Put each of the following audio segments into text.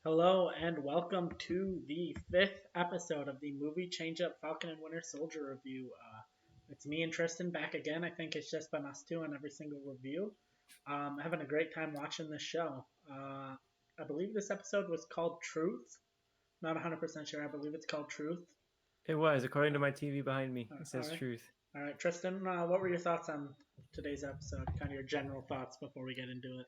Hello and welcome to the fifth episode of the movie Changeup Falcon and Winter Soldier review. It's me and Tristan back again. I think it's just been us two on every single review. Having a great time watching this show. I believe this episode was called Truth. Not 100% sure. I believe it's called Truth. It was, according to my TV behind me. It All says right. truth. All right, Tristan, what were your thoughts on today's episode? Kind of your general thoughts before we get into it.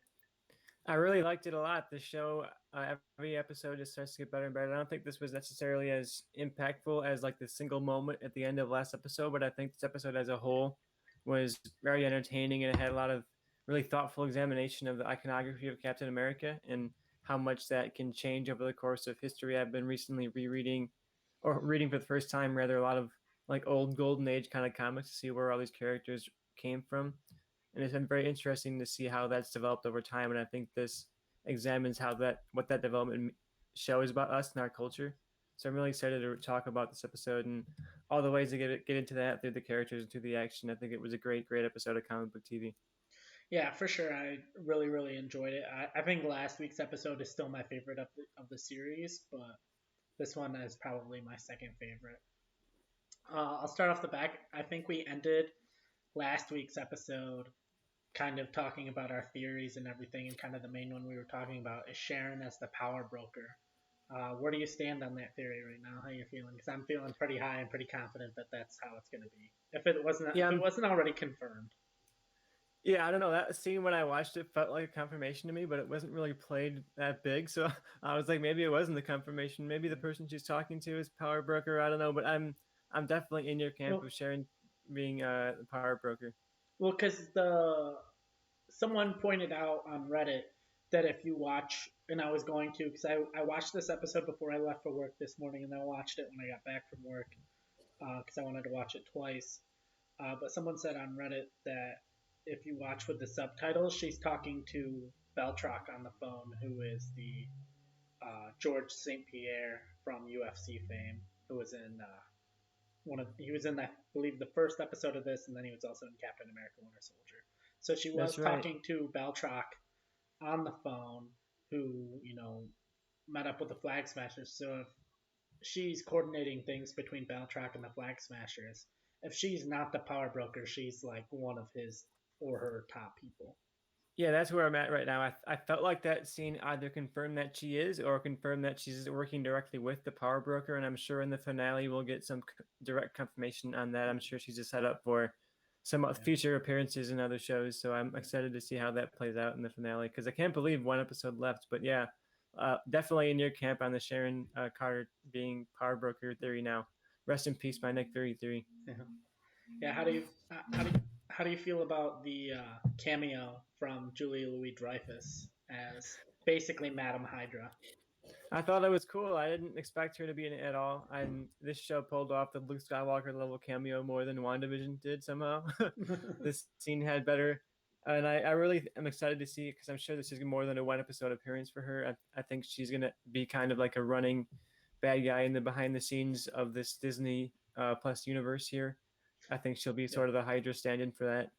I really liked it a lot. The show, every episode just starts to get better and better. I don't think this was necessarily as impactful as like the single moment at the end of last episode, but I think this episode as a whole was very entertaining and it had a lot of really thoughtful examination of the iconography of Captain America and how much that can change over the course of history. I've been recently rereading or reading for the first time rather a lot of like old golden age kind of comics to see where all these characters came from, and it's been very interesting to see how that's developed over time. And I think this examines how that what that development shows about us and our culture. So I'm really excited to talk about this episode and all the ways to get into that through the characters and through the action. I think it was a great episode of comic book TV. Yeah, for sure. I really enjoyed it. I think last week's episode is still my favorite of the series, but this one is probably my second favorite. I'll start off the back. I think we ended last week's episode kind of talking about our theories and everything, and kind of the main one we were talking about is Sharon as the power broker. Where do you stand on that theory right now? How you feeling? Because I'm feeling pretty high and pretty confident that that's how it's going to be. Yeah, If it wasn't already confirmed. yeah. I don't know. That scene when I watched it felt like a confirmation to me, but it wasn't really played that big. So I was like, maybe it wasn't the confirmation. Maybe the person she's talking to is power broker. I don't know, but I'm definitely in your camp Well, of Sharon being the power broker. because the someone pointed out on Reddit that if you watch, and I was going to, because I watched this episode before I left for work this morning, and then I watched it when I got back from work because I wanted to watch it twice. But someone said on Reddit that if you watch with the subtitles, she's talking to Beltrock on the phone, who is the George St. Pierre from UFC fame, who was in he was in, I believe, the first episode of this, and then he was also in Captain America: Winter Soldier. So she was That's right. talking to Beltrock on the phone, who met up with the Flag Smashers. So if she's coordinating things between Beltrock and the Flag Smashers, if she's not the power broker, she's like one of his or her top people. Yeah, that's where I'm at right now. I felt like that scene either confirmed that she is or confirmed that she's working directly with the power broker. And I'm sure in the finale we'll get some direct confirmation on that. I'm sure she's a setup for some Yeah. future appearances in other shows. So I'm excited to see how that plays out in the finale because I can't believe one episode left. But yeah, definitely in your camp on the Sharon Carter being power broker theory now. Rest in peace, my Nick Fury theory. Yeah. Yeah. How do you feel about the cameo from Julia Louis Dreyfus as basically Madame Hydra? I thought it was cool. I didn't expect her to be in it at all. And this show pulled off the Luke Skywalker level cameo more than WandaVision did somehow. This scene had better. And I really am excited to see because I'm sure this is more than a one episode appearance for her. I think she's going to be kind of like a running bad guy in the behind the scenes of this Disney Plus universe here. I think she'll be Yeah. sort of the Hydra stand in for that.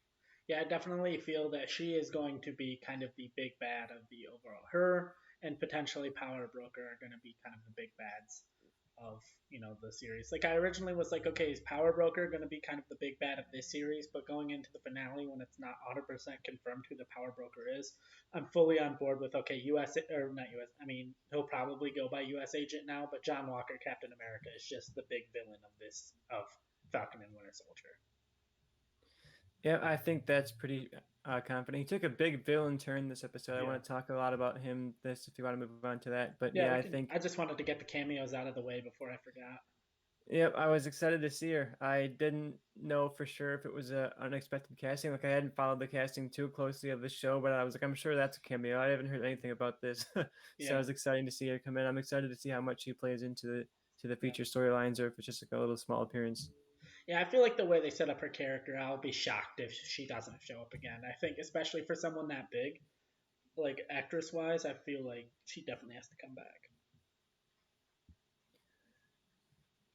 Yeah, I definitely feel that she is going to be kind of the big bad of the overall. Her and potentially Power Broker are going to be kind of the big bads of the series. Like I originally was like, okay, is Power Broker going to be kind of the big bad of this series? But going into the finale, when it's not 100% confirmed who the Power Broker is, I'm fully on board with okay, U.S. or not U.S. I mean, he'll probably go by U.S. Agent now, but John Walker, Captain America, is just the big villain of Falcon and Winter Soldier. Yeah, I think that's pretty confident. He took a big villain turn this episode. I Yeah. want to talk a lot about him this if you want to move on to that. But Yeah, yeah, we I can. I think just wanted to get the cameos out of the way before I forgot. yep, I was excited to see her. I didn't know for sure if it was a unexpected casting. Like I hadn't followed the casting too closely of the show, but I was like, I'm sure that's a cameo. I haven't heard anything about this, so I Yeah, was excited to see her come in. I'm excited to see how much she plays into the yeah, feature storylines, or if it's just like a little small appearance. yeah. I feel like the way they set up her character, I'll be shocked if she doesn't show up again. I think, especially for someone that big, like actress wise, I feel like she definitely has to come back.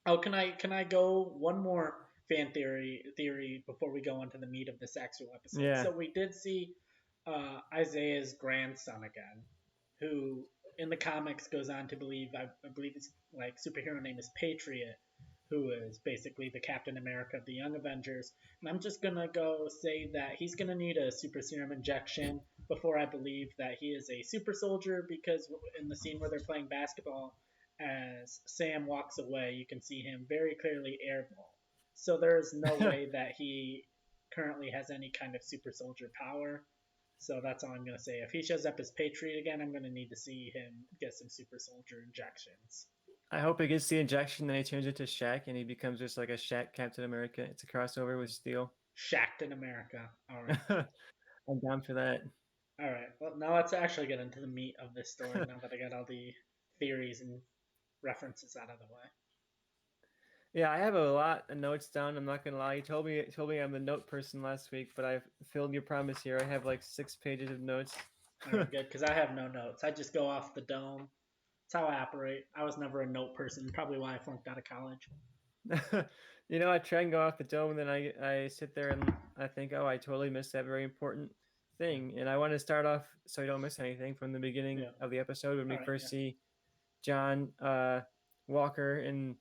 Oh, can I go one more fan theory before we go into the meat of this actual episode? So Yeah, we did see Isaiah's grandson again, who in the comics goes on to believe, I believe his like superhero name is Patriot, who is basically the Captain America of the Young Avengers. And I'm just gonna go say that he's gonna need a super serum injection before I believe that he is a super soldier, because in the scene where they're playing basketball, as Sam walks away, you can see him very clearly airball. So there's no way that he currently has any kind of super soldier power. So that's all I'm going to say. If he shows up as Patriot again, I'm going to need to see him get some super soldier injections. I hope he gets the injection, then he turns into Shaq and he becomes just like a Shaq Captain America. It's a crossover with Steel. Shacked in America. All right. I'm down for that. All right. Well, now let's actually get into the meat of this story now that I got all the theories and references out of the way. Yeah, I have a lot of notes down. I'm not gonna lie. You told me I'm the note person last week, but I've filled your promise here. I have like 6 pages of notes. All right, good, because I have no notes. I just go off the dome. That's how I operate. I was never a note person. Probably why I flunked out of college. I try and go off the dome, and then I sit there and I think, oh, I totally missed that very important thing. And I want to start off so you don't miss anything from the beginning Yeah. of the episode when we All right, first yeah. see John Walker and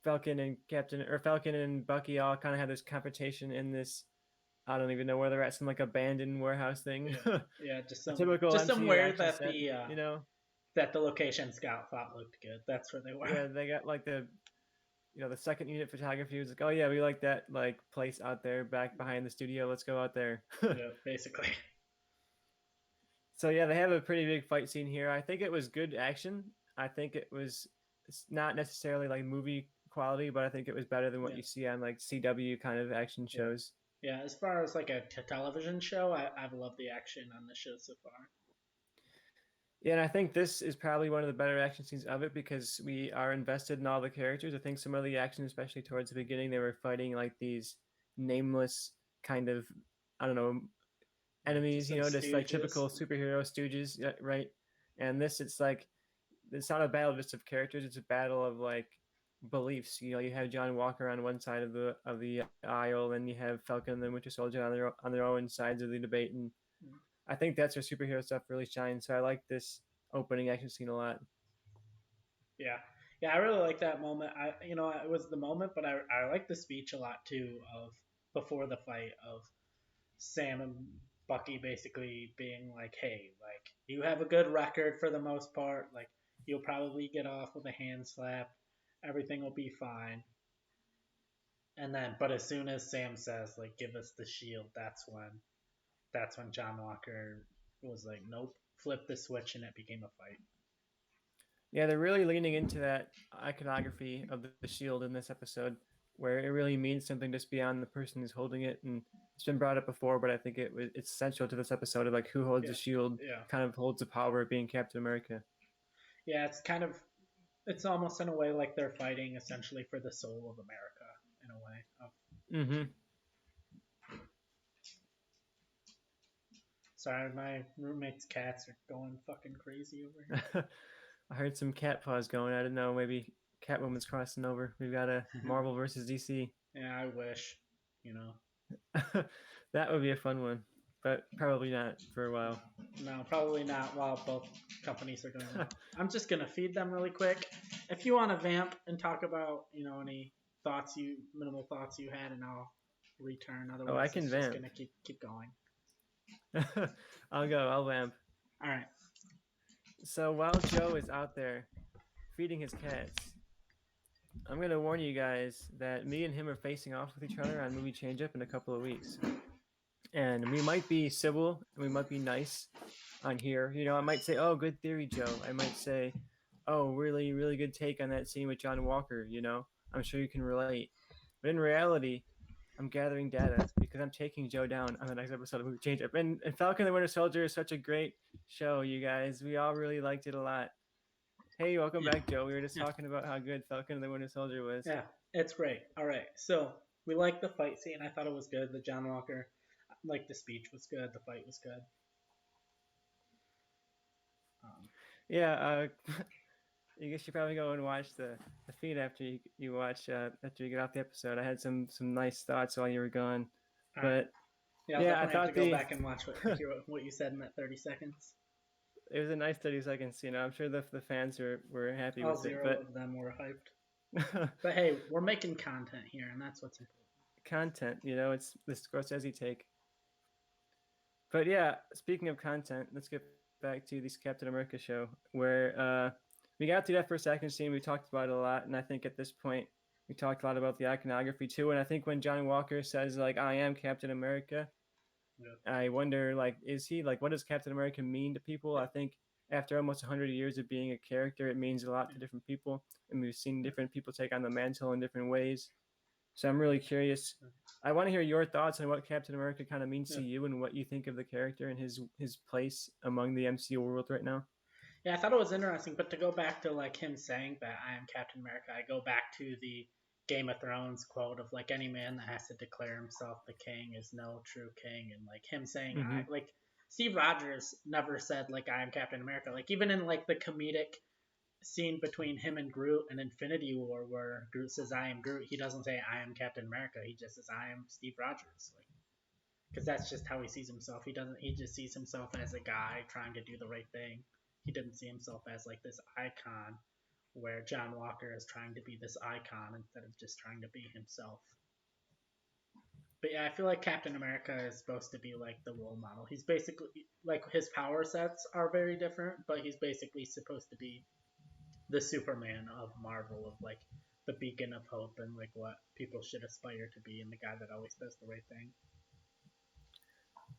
Falcon and Bucky all kind of have this confrontation in this. I don't even know where they're at, some like abandoned warehouse thing. Yeah, just some Typical just MCU somewhere action that set, you know. the location scout thought looked good. That's where they were. Yeah, they got like the second unit photography was like, oh yeah, we like that like place out there back behind the studio. Let's go out there. Yeah, basically. So yeah, they have a pretty big fight scene here. I think it was good action. I think it's not necessarily like movie quality, but I think it was better than what you see on like CW kind of action shows. Yeah, as far as like a television show, I've loved the action on the show so far. Yeah, and I think this is probably one of the better action scenes of it because we are invested in all the characters. I think some of the action, especially towards the beginning, they were fighting like these nameless kind of, I don't know, enemies, Just like just like stooges. typical superhero stooges, right? And this, it's not a battle just of characters; it's a battle of like beliefs. You have John Walker on one side of the aisle, and you have Falcon and the Winter Soldier on their own sides of the debate, and I think that's where superhero stuff really shines. So I like this opening action scene a lot. Yeah, I really like that moment. It was the moment, but I like the speech a lot too of before the fight of Sam and Bucky basically being like, "Hey, like you have a good record for the most part. Like you'll probably get off with a hand slap. Everything will be fine." And then, but as soon as Sam says, like, "Give us the shield," that's when John Walker was like, "Nope," flipped the switch, and it became a fight. Yeah, they're really leaning into that iconography of the shield in this episode, where it really means something just beyond the person who's holding it. And it's been brought up before, but I think it's essential to this episode of like who holds the shield, Yeah. kind of holds the power of being Captain America. Yeah, it's almost in a way like they're fighting essentially for the soul of America in a way. Mm-hmm. Sorry, my roommate's cats are going fucking crazy over here. I heard some cat paws going. I don't know. Maybe Catwoman's crossing over. We've got a Marvel versus DC. Yeah, I wish. That would be a fun one, but probably not for a while. No, probably not while both companies are doing it. I'm just going to feed them really quick. If you want to vamp and talk about, any minimal thoughts you had, and I'll return. Otherwise, I can vamp. Just going to keep going. I'll go. I'll vamp. All right. So while Joe is out there feeding his cats, I'm going to warn you guys that me and him are facing off with each other on movie Changeup in a couple of weeks. And we might be civil, and we might be nice on here. I might say, oh, good theory, Joe. I might say, oh, really, really good take on that scene with John Walker. I'm sure you can relate. But in reality, I'm gathering data because I'm taking Joe down on the next episode of Movie Changeup. And Falcon and the Winter Soldier is such a great show, you guys. We all really liked it a lot. Hey, welcome back, Joe. We were just talking about how good Falcon and the Winter Soldier was. Yeah, it's great. All right. So we liked the fight scene. I thought it was good. The John Walker, the speech was good. The fight was good. I guess you probably go and watch the feed after you watch after you get off the episode. I had some nice thoughts while you were gone, but I thought have to go back and watch what you said in that 30 seconds. it was a nice 30 seconds. I'm sure the fans were happy All with it, zero but of them were hyped. But hey, we're making content here, and that's what's important. content, it's the Scorsese take. But yeah, speaking of content, let's get back to this Captain America show where we got through that first action scene. We talked about it a lot, and I think at this point we talked a lot about the iconography too. And I think when John Walker says like "I am Captain America," Yeah. I wonder like is he like what does Captain America mean to people? I think after almost 100 years of being a character, it means a lot to different people, and we've seen different people take on the mantle in different ways. So I'm really curious. I want to hear your thoughts on what Captain America kind of means Yeah. to you and what you think of the character and his place among the MCU world right now. Yeah, I thought it was interesting, but to go back to like him saying that I am Captain America, I go back to the Game of Thrones quote of like any man that has to declare himself the king is no true king, and like him saying Mm-hmm. I like Steve Rogers never said like I am Captain America. Like even in like the comedic scene between him and Groot in Infinity War where Groot says I am Groot, he doesn't say I am Captain America. He just says I am Steve Rogers. Like because that's just how he sees himself. He doesn't. He just sees himself as a guy trying to do the right thing. He didn't see himself as like this icon, where John Walker is trying to be this icon instead of just trying to be himself. But yeah, I feel like Captain America is supposed to be like the role model. He's basically like his power sets are very different, but he's basically supposed to be the Superman of Marvel, of like the beacon of hope and like what people should aspire to be, and the guy that always does the right thing.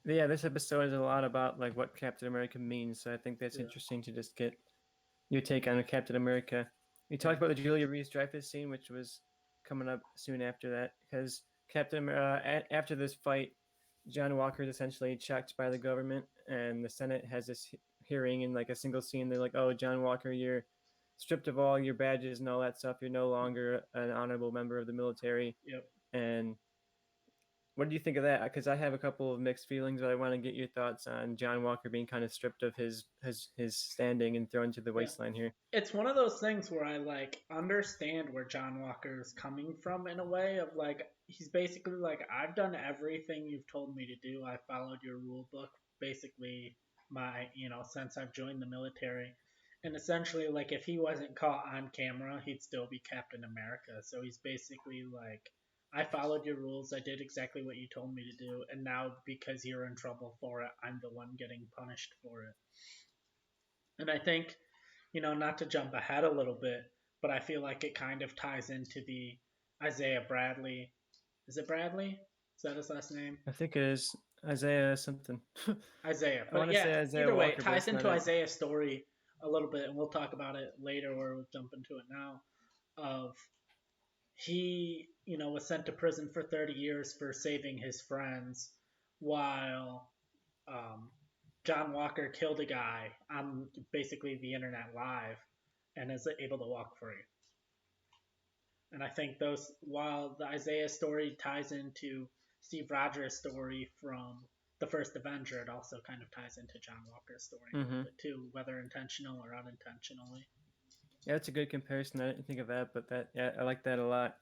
Yeah, this episode is a lot about like what Captain America means. So I think that's Yeah, interesting to just get your take on Captain America. We yeah, talked about the Julia Reese-Dreyfus scene, which was coming up soon after that, because after this fight, John Walker is essentially checked by the government, and the Senate has this hearing in like a single scene. They're like, "Oh, John Walker, you're stripped of all your badges and all that stuff. You're no longer an honorable member of the military." yep. And what do you think of that? Because I have a couple of mixed feelings, but I want to get your thoughts on John Walker being kind of stripped of his standing and thrown to the Yeah. wasteland here. It's one of those things where I like understand where John Walker is coming from in a way of like he's basically like I've done everything you've told me to do. I followed your rule book basically my since I've joined the military. And essentially like if he wasn't caught on camera, he'd still be Captain America. So he's basically like I followed your rules. I did exactly what you told me to do, and now because you're in trouble for it, I'm the one getting punished for it. And I think not to jump ahead a little bit, but I feel like it kind of ties into the Isaiah Bradley. Is it Bradley? Is that his last name? I think it is Isaiah something. Isaiah. I But want to yeah, say Isaiah either way, it Walker, but ties it's not into it. Isaiah's story a little bit, and we'll talk about it later or we'll jump into it now. Of he, was sent to prison for 30 years for saving his friends while um, John Walker killed a guy on basically the internet live and is able to walk free. And I think those, while the Isaiah story ties into Steve Rogers' story from the first Avenger, it also kind of ties into John Walker's story a little Mm-hmm. bit too, whether intentional or unintentionally. Yeah, that's a good comparison. I didn't think of that, but I like that a lot.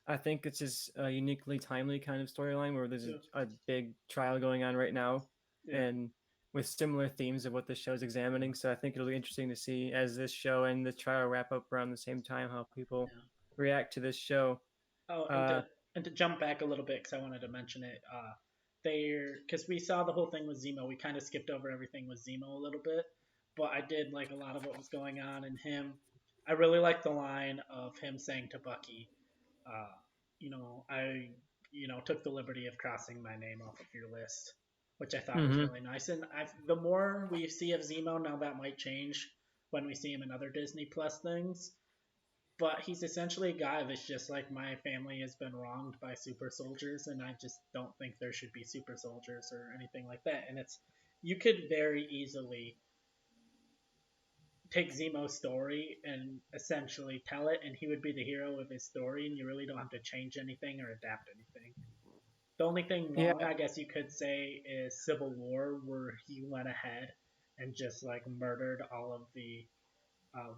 I think it's just a uniquely timely kind of storyline where there's Yeah, a big trial going on right now, yeah, and with similar themes of what the show's examining. So I think it'll be interesting to see as this show and the trial wrap up around the same time how people yeah. react to this show. Oh, Uh, and to jump back a little bit because I wanted to mention it. Because we saw the whole thing with Zemo, we kind of skipped over everything with Zemo a little bit, but I did like a lot of what was going on in him. I really like the line of him saying to Bucky, uh, I took the liberty of crossing my name off of your list, which I thought was mm-hmm. really nice. And the more we see of Zemo now, that might change when we see him in other Disney Plus things, but he's essentially a guy that's just like my family has been wronged by super soldiers, and I just don't think there should be super soldiers or anything like that. And it's you could very easily take Zemo's story and essentially tell it, and he would be the hero of his story, and you really don't have to change anything or adapt anything. The only thing Yeah, wrong, I guess you could say, is Civil War, where he went ahead and just like murdered all of the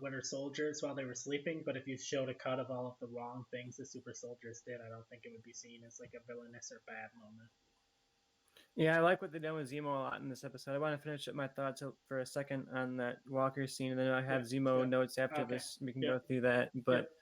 Winter Soldiers while they were sleeping. But if you showed a cut of all of the wrong things the super soldiers did, I don't think it would be seen as like a villainous or bad moment. Yeah, I like what they done with Zemo a lot in this episode. I want to finish up my thoughts for a second on that Walker scene, and then I have Yep. Zemo Yep. notes after Okay. this. We can Yep. go through that. Yep. But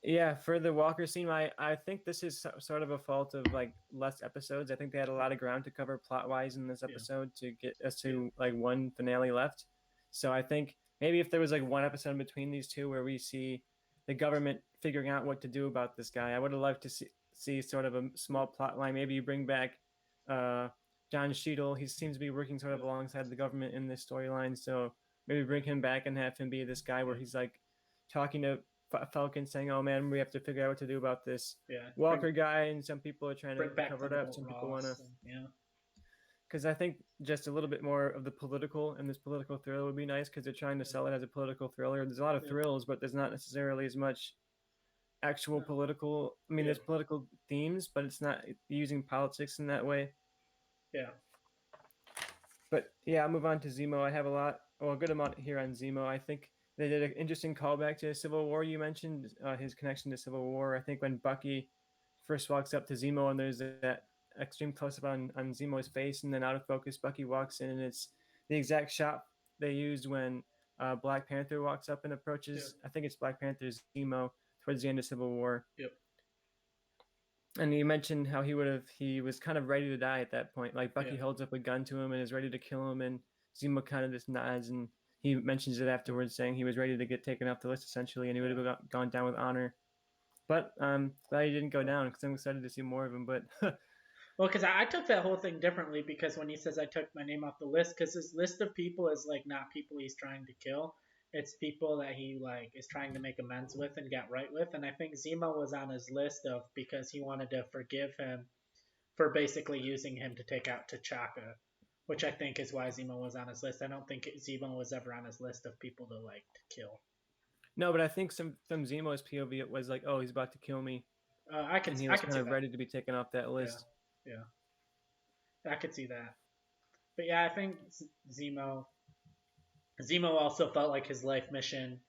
yeah, for the Walker scene, I think this is sort of a fault of like less episodes. I think they had a lot of ground to cover plot wise in this Yeah. episode to get us Yeah. to like one finale left. So I think maybe if there was like one episode in between these two where we see the government figuring out what to do about this guy, I would have loved to see sort of a small plot line. Maybe you bring back uh, John Cheadle. He seems to be working sort of Yeah. alongside the government in this storyline. So maybe bring him back and have him be this guy where Yeah. he's like talking to Falcon saying, "Oh man, we have to figure out what to do about this Yeah. Walker guy," and some people are trying to Bring back cover it up. Thunderbolt Some people want to, Ross. And, yeah. because I think just a little bit more of the political and this political thriller would be nice because they're trying to Yeah. sell it as a political thriller. There's a lot of Yeah. thrills, but there's not necessarily as much actual No. political. I mean, Yeah. there's political themes, but it's not using politics in that way. Yeah. But yeah, I'll move on to Zemo. I have a good amount here on Zemo. I think they did an interesting callback to Civil War. You mentioned his connection to Civil War. I think when Bucky first walks up to Zemo and there's that extreme close up on Zemo's face, and then out of focus, Bucky walks in, and it's the exact shot they used when Black Panther walks up and approaches. Yep. I think it's Black Panther's Zemo towards the end of Civil War. Yep. And you mentioned how he was kind of ready to die at that point. Like Bucky Yeah. holds up a gun to him and is ready to kill him, and Zemo kind of just nods, and he mentions it afterwards, saying he was ready to get taken off the list essentially, and he would have gone down with honor. But glad he didn't go down because I'm excited to see more of him. But Well, because I took that whole thing differently because when he says I took my name off the list, because his list of people is like not people he's trying to kill. It's people that he like is trying to make amends with and get right with. And I think Zemo was on his list of because he wanted to forgive him for basically using him to take out T'Chaka, which I think is why Zemo was on his list. I don't think Zemo was ever on his list of people to like to kill. no, but I think from Zemo's POV it was like, oh, he's about to kill me, I can and he I was can kind see of that. ready to be taken off that list. Yeah, I could see that. But yeah, I think Zemo Zemo also felt like his life mission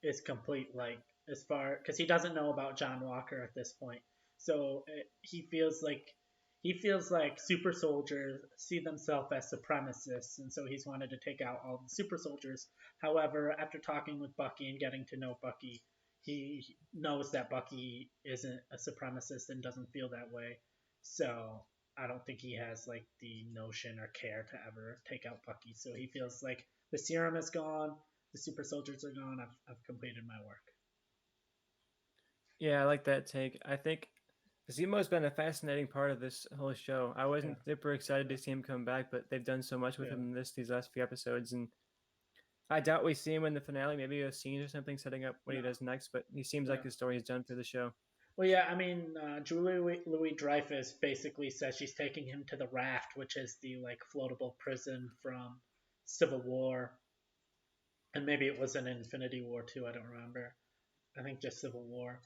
is complete, like as far because he doesn't know about John Walker at this point, so he feels like super soldiers see themselves as supremacists, and so he's wanted to take out all the super soldiers. However, after talking with Bucky and getting to know Bucky, he knows that Bucky isn't a supremacist and doesn't feel that way. So I don't think he has like the notion or care to ever take out Bucky. So he feels like the serum is gone, the super soldiers are gone. I've completed my work. Yeah, I like that take. I think Zemo's been a fascinating part of this whole show. I Yeah, wasn't super excited yeah, to see him come back, but they've done so much with yeah, him in these last few episodes, and I doubt we see him in the finale. Maybe a scene or something setting up what no, he does next. But he seems like yeah. his story is done for the show. Well, yeah, I mean, Julie Louis Dreyfus basically says she's taking him to the Raft, which is the like floatable prison from Civil War, and maybe it was an Infinity War too. I don't remember. I think just Civil War.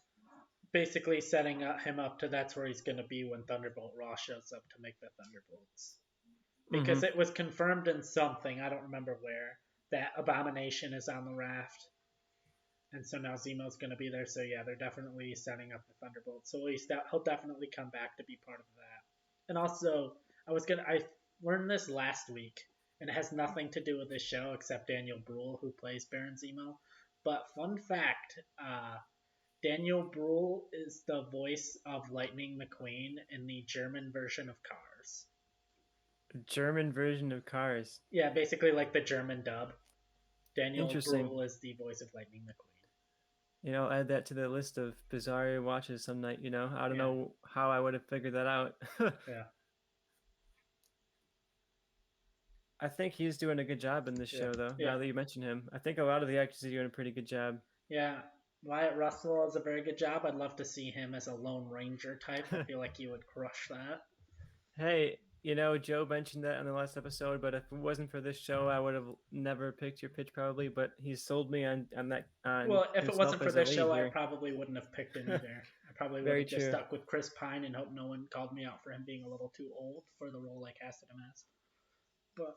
Basically, setting him up to that's where he's going to be when Thunderbolt Ross shows up to make the Thunderbolts. Mm-hmm. Because it was confirmed in something, I don't remember where, that Abomination is on the raft. And so now Zemo's going to be there. So yeah, they're definitely setting up the Thunderbolts. So he'll definitely come back to be part of that. And also, I learned this last week, and it has nothing to do with this show except Daniel Bruhl, who plays Baron Zemo. But fun fact, Daniel Bruhl is the voice of Lightning McQueen in the German version of Cars. German version of Cars. Yeah, basically like the German dub. Daniel Interesting. Bruhl is the voice of Lightning McQueen. I'll add that to the list of bizarre watches some night. I don't Yeah. know how I would have figured that out. Yeah. I think he's doing a good job in this show, though. Yeah. Now that you mention him, I think a lot of the actors are doing a pretty good job. Yeah. Wyatt Russell does a very good job. I'd love to see him as a Lone Ranger type. I feel like he would crush that. Hey, Joe mentioned that on the last episode, but if it wasn't for this show, I would have never picked your pitch probably. But he sold me on that. Well, if it wasn't for this show, I here. probably wouldn't have picked him either. I probably would Very have just true. stuck with Chris Pine and hope no one called me out for him being a little too old for the role I casted him as. But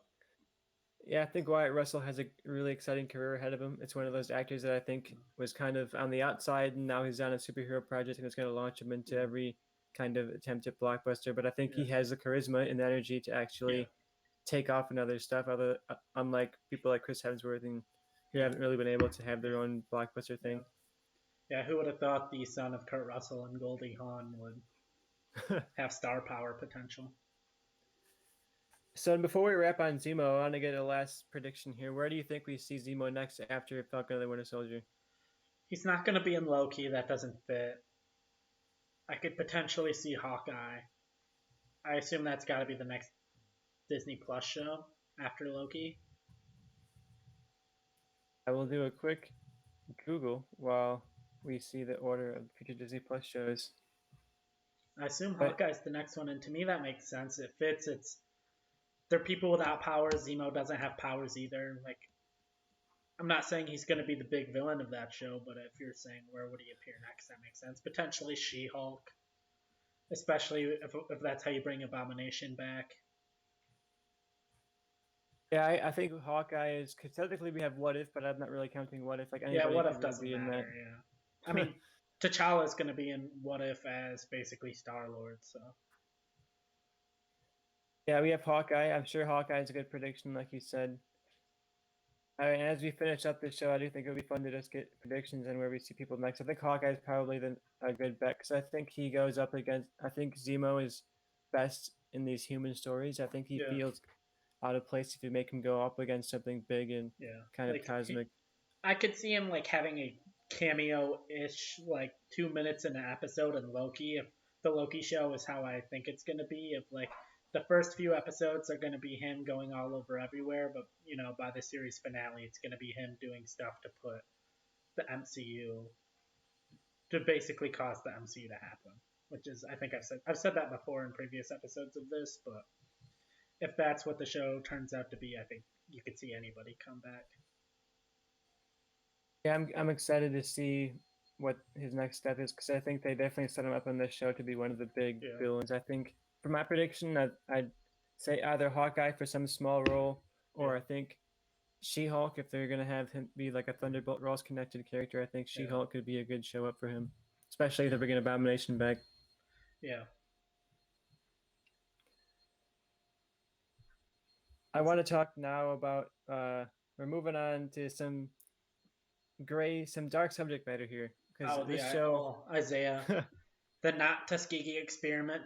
yeah, I think Wyatt Russell has a really exciting career ahead of him. It's one of those actors that I think was kind of on the outside, and now he's on a superhero project, and it's going to launch him into every kind of attempt at blockbuster, but I think Yeah. he has the charisma and the energy to Yeah. actually take off in other stuff. Unlike people like Chris Hemsworth and who Yeah. haven't really been able to have their own blockbuster Yeah. thing. Yeah. Who would have thought the son of Kurt Russell and Goldie Hawn would have star power potential? So before we wrap on Zemo, I want to get a last prediction here. Where do you think we see Zemo next after Falcon and the Winter Soldier? He's not going to be in Loki. That doesn't fit. I could potentially see Hawkeye. I assume that's got to be the next Disney Plus show after Loki. I will do a quick Google while we see the order of future Disney Plus shows. I assume But Hawkeye's the next one, and to me that makes sense. It fits. They're people without powers. Zemo doesn't have powers either. Like, I'm not saying he's going to be the big villain of that show, but if you're saying where would he appear next, that makes sense. Potentially She-Hulk, especially if that's how you bring Abomination back. yeah, I think Hawkeye is because technically we have What If, but I'm not really counting What If. Like Yeah, anybody What could If really doesn't be in matter. that. Yeah, I mean, T'Challa's going to be in What If as basically Star-Lord, so. Yeah, we have Hawkeye. I'm sure Hawkeye is a good prediction, like you said. And as we finish up the show, I do think it'll be fun to just get predictions and where we see people next. I think Hawkeye is probably a good bet because I think he goes up against. I think Zemo is best in these human stories. I think he Yeah, feels out of place if you make him go up against something big and yeah. kind of Like, cosmic. I could see him like having a cameo-ish, like 2 minutes in an episode in Loki. If the Loki show is how I think it's gonna be, if like the first few episodes are gonna be him going all over everywhere, but by the series finale, it's gonna be him doing stuff to put the MCU to basically cause the MCU to happen. Which is, I think I've said that before in previous episodes of this, but if that's what the show turns out to be, I think you could see anybody come back. Yeah, I'm excited to see what his next step is because I think they definitely set him up on this show to be one of the big Yeah, villains. I think for my prediction, I'd say either Hawkeye for some small role, yeah, or I think She-Hulk if they're gonna have him be like a Thunderbolt Ross connected character. I think yeah, She-Hulk could be a good show up for him, especially if they're bringing Abomination back. yeah. I want to talk now about. We're moving on to some dark subject matter here because Oh, this show. Isaiah, the not Tuskegee experiment.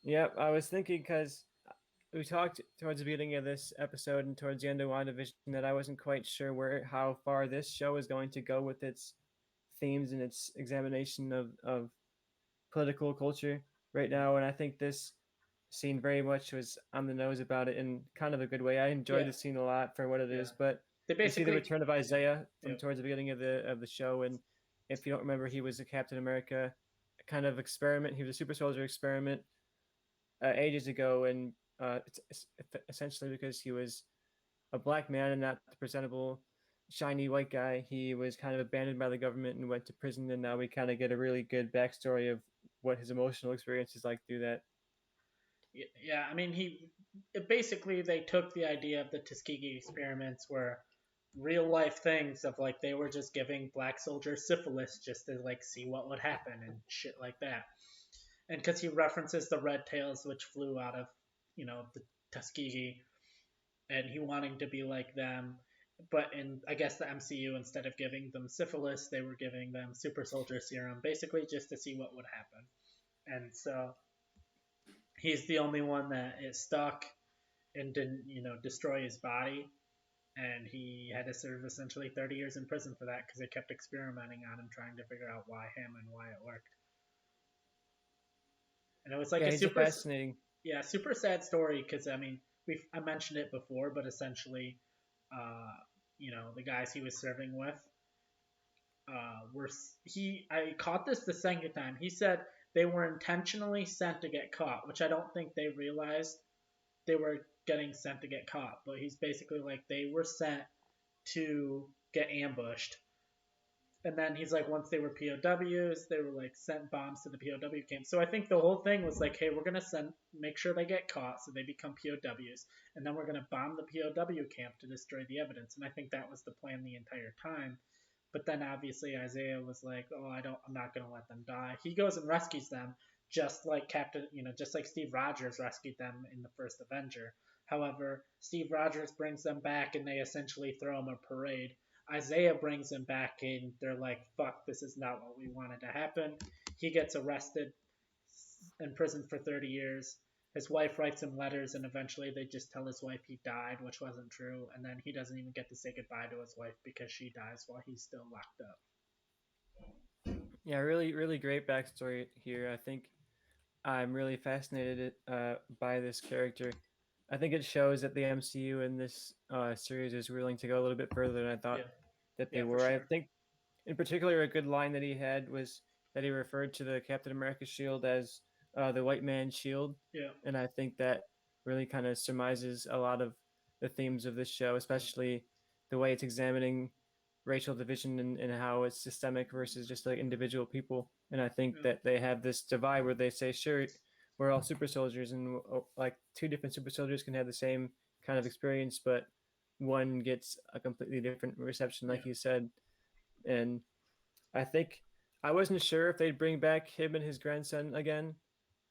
Yep, I was thinking because we talked towards the beginning of this episode and towards the end of WandaVision that I wasn't quite sure how far this show is going to go with its themes and its examination of political culture right now. And I think this scene very much was on the nose about it in kind of a good way. I enjoyed Yeah, the scene a lot for what it yeah. is, but They we see the basically, return of Isaiah from yep, towards the beginning of the show, and if you don't remember, he was a Captain America kind of experiment. He was a super soldier experiment ages ago, and it's essentially because he was a black man and not the presentable, shiny white guy. He was kind of abandoned by the government and went to prison, and now we kind of get a really good backstory of what his emotional experience is like through that. yeah. I mean, basically they took the idea of the Tuskegee experiments were real life things of like they were just giving black soldiers syphilis just to like see what would happen and shit like that. And because he references the red tails which flew out of the Tuskegee, and he wanting to be like them. But in, I guess, the MCU, instead of giving them syphilis, they were giving them super soldier serum, basically just to see what would happen. And so he's the only one that is stuck and didn't, destroy his body. And he had to serve essentially 30 years in prison for that because they kept experimenting on him, trying to figure out why him and why it worked. And it was like Yeah, a he's a super, fascinating. yeah, super sad story because I mean, I mentioned it before, but essentially, the guys he was serving with were I caught this the second time. He said they were intentionally sent to get caught, which I don't think they realized they were getting sent to get caught. But he's basically like they were sent to get ambushed. And then he's like, once they were POWs, they were like sent bombs to the POW camp. So I think the whole thing was like, hey, we're gonna make sure they get caught, so they become POWs, and then we're gonna bomb the POW camp to destroy the evidence. And I think that was the plan the entire time. But then obviously Isaiah was like, "Oh, I'm not gonna let them die." He goes and rescues them, just like just like Steve Rogers rescued them in the first Avenger. However, Steve Rogers brings them back, and they essentially throw him a parade. Isaiah brings them back, and they're like, "Fuck, this is not what we wanted to happen." He gets arrested, imprisoned for 30 years. His wife writes him letters, and eventually they just tell his wife he died, which wasn't true. And then he doesn't even get to say goodbye to his wife because she dies while he's still locked up. Yeah, really, really great backstory here. I think I'm really fascinated by this character. I think it shows that the MCU in this series is willing to go a little bit further than I thought Yeah, that they yeah, for were. I sure. think, in particular, a good line that he had was that he referred to the Captain America shield as the white man's shield. Yeah, And I think that really kind of surmises a lot of the themes of this show, especially the way it's examining racial division and how it's systemic versus just like individual people. And I think yeah, that they have this divide where they say, sure, we're all super soldiers, and like two different super soldiers can have the same kind of experience, but one gets a completely different reception, yeah, like you said. And I think I wasn't sure if they'd bring back him and his grandson again,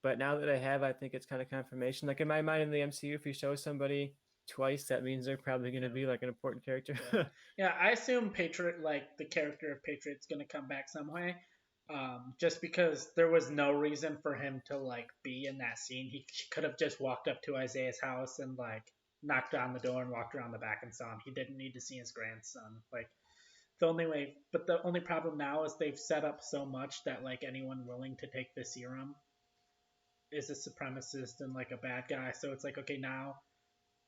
but now that I have, I think it's kind of confirmation. Like in my mind, in the MCU, if you show somebody twice, that means they're probably going to yeah. be like an important character. Yeah, yeah. I assume Patriot, like the character of Patriot's gonna come back some way. Just because there was no reason for him to like be in that scene. He could have just walked up to Isaiah's house and like knocked on the door and walked around the back and saw him. He didn't need to see his grandson. Like the only way, but the only problem now is they've set up so much that like anyone willing to take the serum is a supremacist and like a bad guy. So it's like, okay, now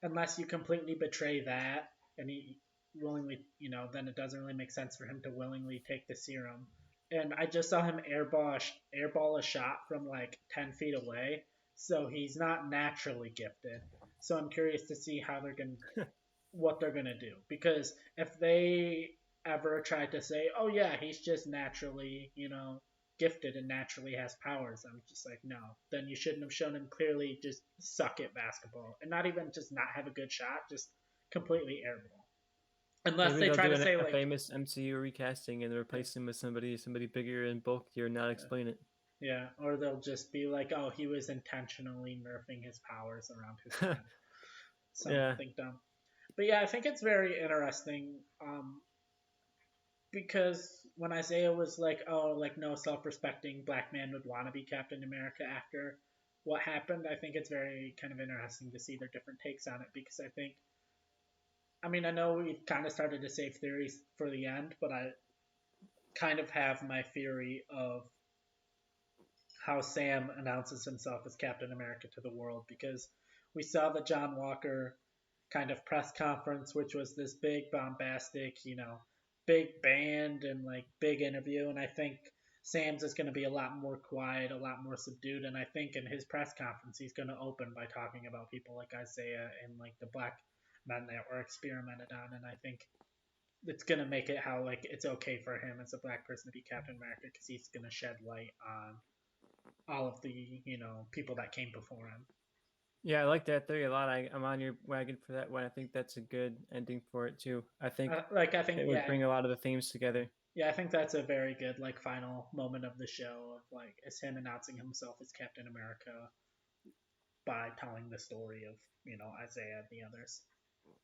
unless you completely betray that and he willingly, then it doesn't really make sense for him to willingly take the serum. And I just saw him airball a shot from like 10 feet away, so he's not naturally gifted. So I'm curious to see what they're gonna do, because if they ever try to say, "Oh yeah, he's just naturally, gifted and naturally has powers," I'm just like, no. Then you shouldn't have shown him clearly just suck at basketball, and not even just not have a good shot, just completely airball. Unless Maybe they they'll try do to say a like, famous MCU recasting and yeah, replace him with somebody bigger and bulkier and not yeah, explain it. yeah, or they'll just be like, "Oh, he was intentionally nerfing his powers around his head," Yeah, something dumb. But yeah, I think it's very interesting. Because when Isaiah was like, "Oh, like no self-respecting black man would want to be Captain America after what happened," I think it's very kind of interesting to see their different takes on it. Because I mean, I know we've kind of started to save theories for the end, but I kind of have my theory of how Sam announces himself as Captain America to the world, because we saw the John Walker kind of press conference, which was this big bombastic, big band and like big interview. And I think Sam's is going to be a lot more quiet, a lot more subdued. And I think in his press conference, he's going to open by talking about people like Isaiah and like the black men that were experimented on. And I think it's going to make it how like it's okay for him as a black person to be Captain America, because he's going to shed light on all of the people that came before him. yeah, I like that theory a lot. I'm on your wagon for that one. I think that's a good ending for it too. I think I think, it would yeah, bring a lot of the themes together. yeah, I think that's a very good like final moment of the show of like is him announcing himself as Captain America by telling the story of Isaiah and the others.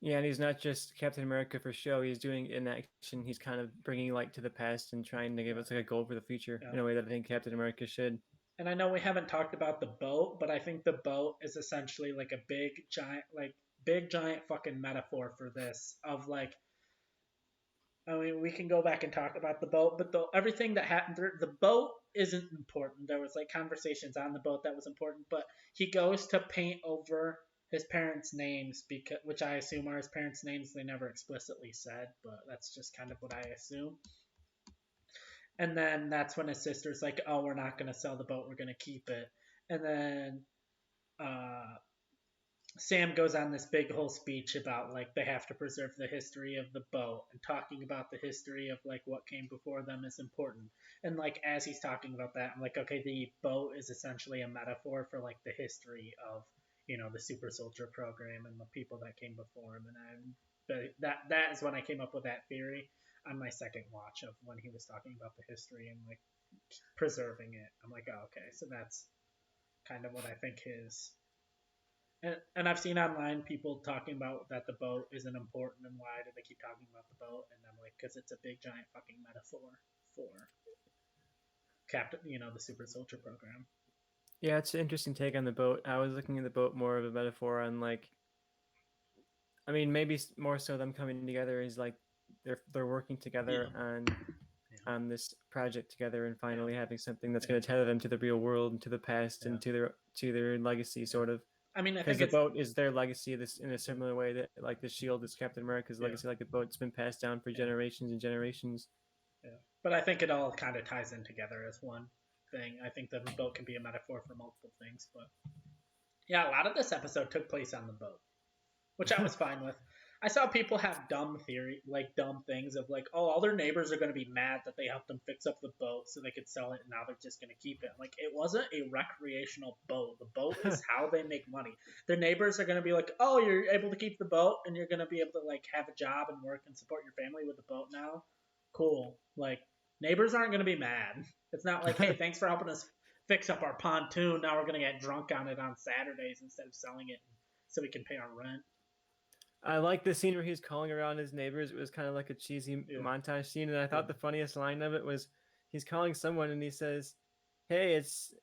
Yeah, and he's not just Captain America for show. He's doing it in action. He's kind of bringing light to the past and trying to give Yeah, us like a goal for the future yeah. in a way that I think Captain America should. And I know we haven't talked about the boat, but I think the boat is essentially like a big giant fucking metaphor for this of like, I mean, we can go back and talk about the boat, but everything that happened, the boat isn't important. There was like conversations on the boat that was important, but he goes to paint over his parents' names, because which I assume are his parents' names. They never explicitly said, but that's just kind of what I assume. And then that's when his sister's like, "Oh, we're not gonna sell the boat. We're gonna keep it." And then uh, Sam goes on this big whole speech about like they have to preserve the history of the boat, and talking about the history of like what came before them is important. And like as he's talking about that, I'm like, okay, the boat is essentially a metaphor for like the history of the super soldier program and the people that came before him. And that is when I came up with that theory on my second watch of when he was talking about the history and like preserving it. I'm like, oh, okay, so that's kind of what I think his. And I've seen online people talking about that the boat isn't important and why do they keep talking about the boat? And I'm like, because it's a big giant fucking metaphor for Captain, the Super Soldier program. Yeah, it's an interesting take on the boat. I was looking at the boat more of a metaphor on like, I mean, maybe more so them coming together is like they're working together on this project together and finally having something that's going to tether them to the real world and to the past and to their legacy, sort of. I mean, I because think the boat is their legacy. This in a similar way that like the shield is Captain America's legacy, like the boat's been passed down for generations and generations. Yeah, but I think it all kind of ties in together as one thing. I think the boat can be a metaphor for multiple things, but yeah, a lot of this episode took place on the boat, which I was fine with. I saw people have dumb things of like, oh, all their neighbors are going to be mad that they helped them fix up the boat so they could sell it, and now they're just going to keep it. Like, it wasn't a recreational boat. The boat is how they make money. Their neighbors are going to be like, oh, you're able to keep the boat, and you're going to be able to like have a job and work and support your family with the boat now. Cool. Like, neighbors aren't going to be mad. It's not like, hey, thanks for helping us fix up our pontoon. Now we're going to get drunk on it on Saturdays instead of selling it so we can pay our rent. I like the scene where he's calling around his neighbors. It was kind of like a cheesy montage scene, and I thought the funniest line of it was he's calling someone and he says, "Hey, it's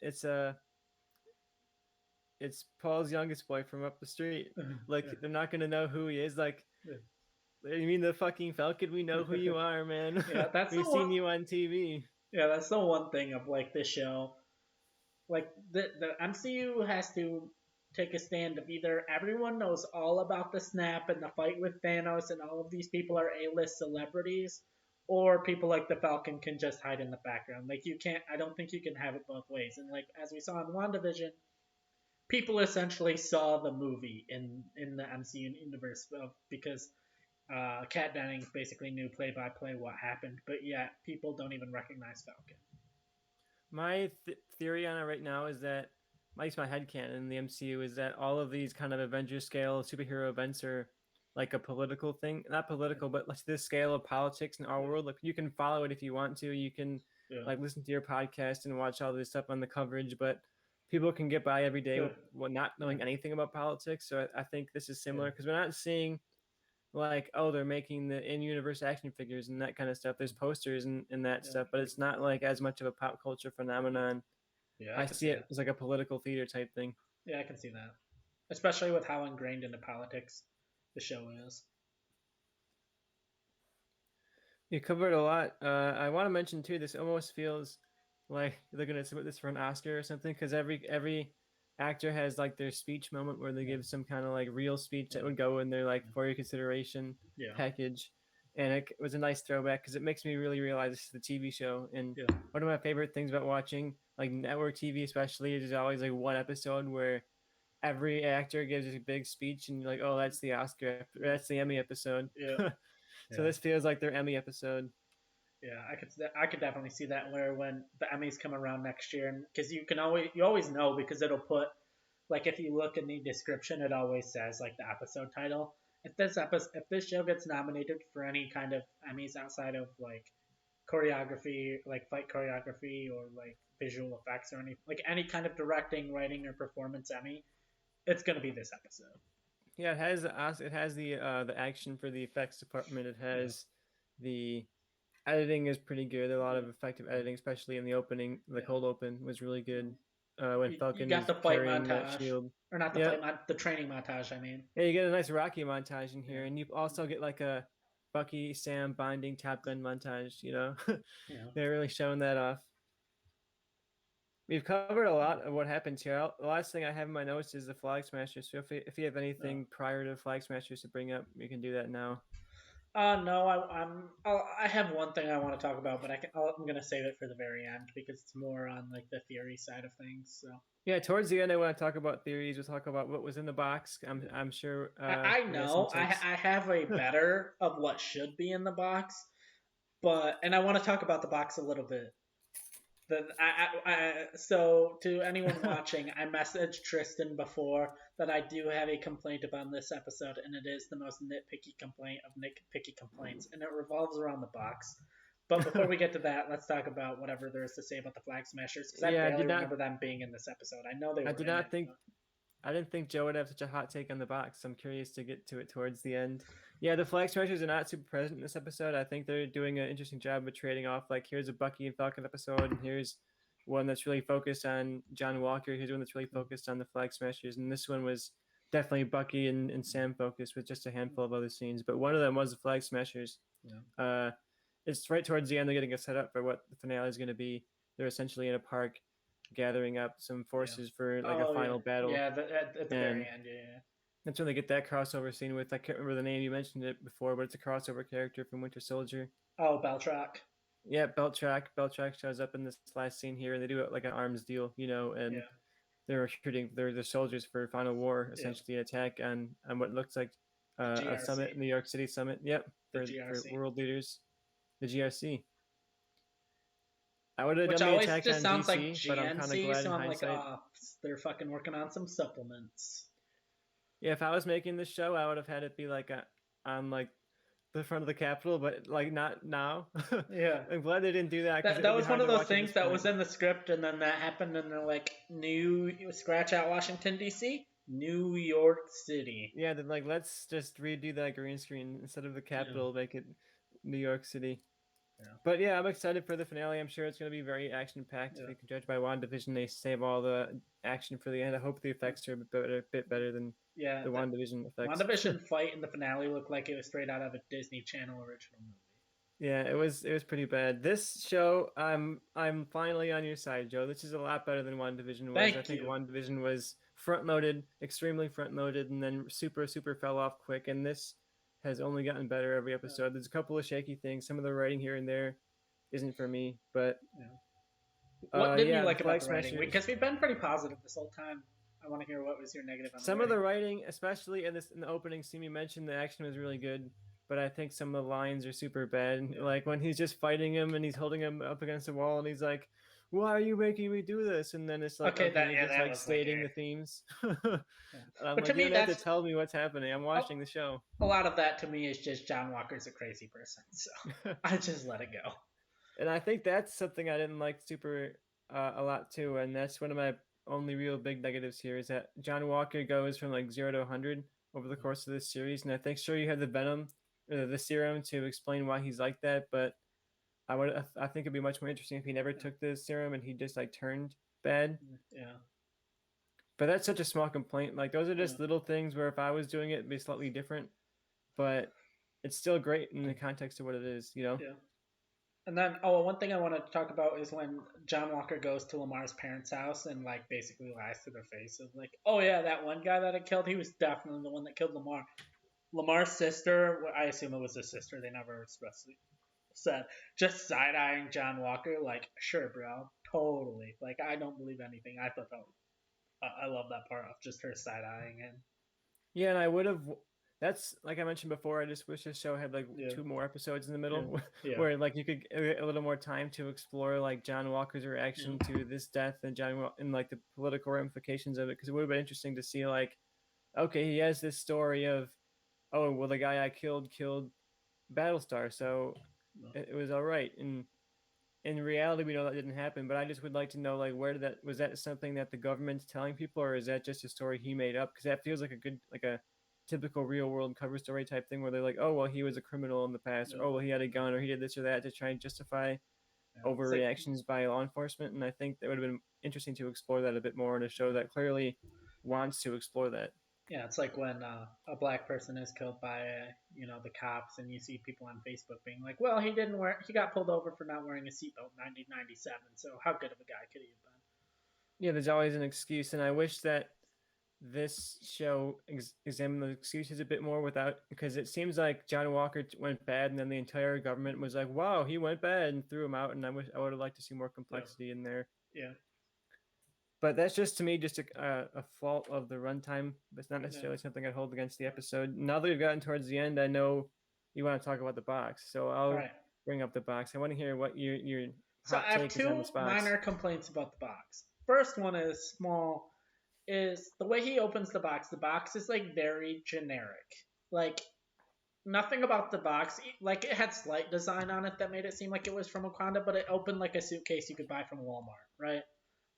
Paul's youngest boy from up the street. Like they're not gonna know who he is. Like, you mean the fucking Falcon? We know who you are, man. We've seen you on TV." Yeah, that's the one thing of like this show. Like the MCU has to take a stand of either everyone knows all about the snap and the fight with Thanos and all of these people are A-list celebrities, or people like the Falcon can just hide in the background. Like you can't, I don't think you can have it both ways. And like as we saw in WandaVision, people essentially saw the movie in the MCU universe because Kat Dennings basically knew play by play what happened, but yet people don't even recognize Falcon. My theory on it right now is that, at least my headcanon in the MCU, is that all of these kind of Avengers scale superhero events are like a political thing. Not political, but like this scale of politics in our world. Like you can follow it if you want to. You can like listen to your podcast and watch all this stuff on the coverage, but people can get by every day with not knowing anything about politics. So I think this is similar because we're not seeing like, oh, they're making the in-universe action figures and that kind of stuff. There's posters and that stuff, but it's not like as much of a pop culture phenomenon. Yeah, I see it as like a political theater type thing. Yeah, I can see that, especially with how ingrained into politics the show is. You covered a lot. I want to mention too. This almost feels like they're gonna submit this for an Oscar or something because every actor has like their speech moment where they give some kind of like real speech that would go in their like for your consideration package, and it was a nice throwback because it makes me really realize this is the TV show. And one of my favorite things about watching like network TV, especially, is always like one episode where every actor gives a big speech, and you're like, oh, that's the Oscar, that's the Emmy episode. So this feels like their Emmy episode. Yeah, I could definitely see that where when the Emmys come around next year, because you always know because it'll put like if you look in the description, it always says like the episode title. If this show gets nominated for any kind of Emmys outside of like choreography, like fight choreography or like visual effects or any kind of directing, writing, or performance Emmy, it's gonna be this episode. Yeah, it has the action for the effects department. It has the editing is pretty good. A lot of effective editing, especially in the opening. The cold open was really good. When Falcon you got the fight montage, that shield. Or not the training montage. I mean, yeah, you get a nice Rocky montage in here, and you also get like a Bucky Sam binding Top Gun montage. They're really showing that off. We've covered a lot of what happens here. The last thing I have in my notes is the Flag Smashers. So if you have anything prior to Flag Smashers to bring up, we can do that now. No, I have one thing I want to talk about, but I'm gonna save it for the very end because it's more on like the theory side of things. So yeah, towards the end, I want to talk about theories. We'll talk about what was in the box. I'm sure. I know I have a better of what should be in the box, and I want to talk about the box a little bit. So to anyone watching, I messaged Tristan before that I do have a complaint about this episode, and it is the most nitpicky complaint of nitpicky complaints, and it revolves around the box. But before we get to that, let's talk about whatever there is to say about the Flag Smashers, because I Yeah, barely remember them being in this episode. I know they I were did in it. not think But... I didn't think Joe would have such a hot take on the box. I'm curious to get to it towards the end. Yeah, the Flag Smashers are not super present in this episode. I think they're doing an interesting job of trading off. Like, here's a Bucky and Falcon episode, and here's one that's really focused on John Walker. Here's one that's really focused on the Flag Smashers. And this one was definitely Bucky and Sam focused with just a handful of other scenes. But one of them was the Flag Smashers. Yeah. It's right towards the end. They're getting us set up for what the finale is going to be. They're essentially in a park gathering up some forces for like a final battle. Yeah, at the very end, yeah. That's when they get that crossover scene with, I can't remember the name, you mentioned it before, but it's a crossover character from Winter Soldier. Oh, Beltrock. Yeah, Beltrock shows up in this last scene here, and they do it like an arms deal, and they're recruiting their soldiers for Final War, essentially an attack on what looks like a summit, New York City summit. Yep, for world leaders, the GRC. I would have done the attack on sounds DC, like GNC, but I'm kind of glad in hindsight. Like, oh, they're fucking working on some supplements. Yeah, if I was making this show, I would have had it be like on like the front of the Capitol, but like not now. Yeah, I'm glad they didn't do that. That was one of those things that was in the script, and then that happened, and they're like, scratch out Washington D.C., New York City. Yeah, then like let's just redo that green screen instead of the Capitol, make it New York City. Yeah. But yeah, I'm excited for the finale. I'm sure it's going to be very action-packed. If you can judge by WandaVision, they save all the action for the end. I hope the effects are a bit better than the WandaVision effects. WandaVision fight in the finale looked like it was straight out of a Disney Channel original movie. Yeah, it was pretty bad. This show, I'm finally on your side, Joe. This is a lot better than WandaVision was. I think WandaVision was front-loaded, extremely front-loaded, and then super fell off quick. And this has only gotten better every episode. There's a couple of shaky things. Some of the writing here and there isn't for me, but what did you like about the writing? Because we've been pretty positive this whole time. I want to hear what was your negative on some of the writing, especially in the opening scene you mentioned. The action was really good, but I think some of the lines are super bad. Like when he's just fighting him and he's holding him up against the wall and he's like, "Why are you making me do this?" And then it's like, just stating the themes. I'm like, you don't have to tell me what's happening. I'm watching the show. A lot of that to me is just John Walker's a crazy person, so I just let it go. And I think that's something I didn't like super a lot too, and that's one of my only real big negatives here is that John Walker goes from like 0 to 100 over the course of this series, and I think sure you have the Venom, the serum to explain why he's like that, but I think it'd be much more interesting if he never took the serum and he just like turned bad. Yeah. But that's such a small complaint. Like those are just little things where if I was doing it, it'd be slightly different, but it's still great in the context of what it is, Yeah. And then, one thing I wanted to talk about is when John Walker goes to Lamar's parents' house and like basically lies to their face of like, oh yeah, that one guy that I killed, he was definitely the one that killed Lamar. Lamar's sister, I assume it was his sister, they never expressly said, just side-eyeing John Walker, like, sure, bro, totally. Like, I don't believe anything. I thought that I love that part of just her side-eyeing him. Yeah, and I would have. That's like I mentioned before. I just wish this show had like 2 more episodes in the middle, where like you could get a little more time to explore like John Walker's reaction to this death and and like the political ramifications of it. Because it would have been interesting to see like, okay, he has this story of, oh well, the guy I killed Battlestar, so it was all right. And in reality, we know that didn't happen. But I just would like to know like where was that something that the government's telling people, or is that just a story he made up? Because that feels like a typical real world cover story type thing where they're like, oh well, he was a criminal in the past, or oh well, he had a gun, or he did this or that to try and justify overreactions by law enforcement. And I think that would have been interesting to explore that a bit more in a show that clearly wants to explore that. Yeah, it's like when a black person is killed by the cops, and you see people on Facebook being like, well, he got pulled over for not wearing a seatbelt in 1997, so how good of a guy could he have been? Yeah, there's always an excuse, and I wish that this show examined the excuses a bit more because it seems like John Walker went bad and then the entire government was like, wow, he went bad and threw him out, and I would have liked to see more complexity in there. Yeah. But that's just to me just a fault of the runtime. It's not necessarily something I'd hold against the episode. Now that we've gotten towards the end, I know you want to talk about the box, so I'll bring up the box. I want to hear what your So hot I have take is on two this box. minor complaints about the box. First one is small, is the way he opens the box. The box is like very generic. Like nothing about the box. Like it had slight design on it that made it seem like it was from Wakanda, but it opened like a suitcase you could buy from Walmart, right?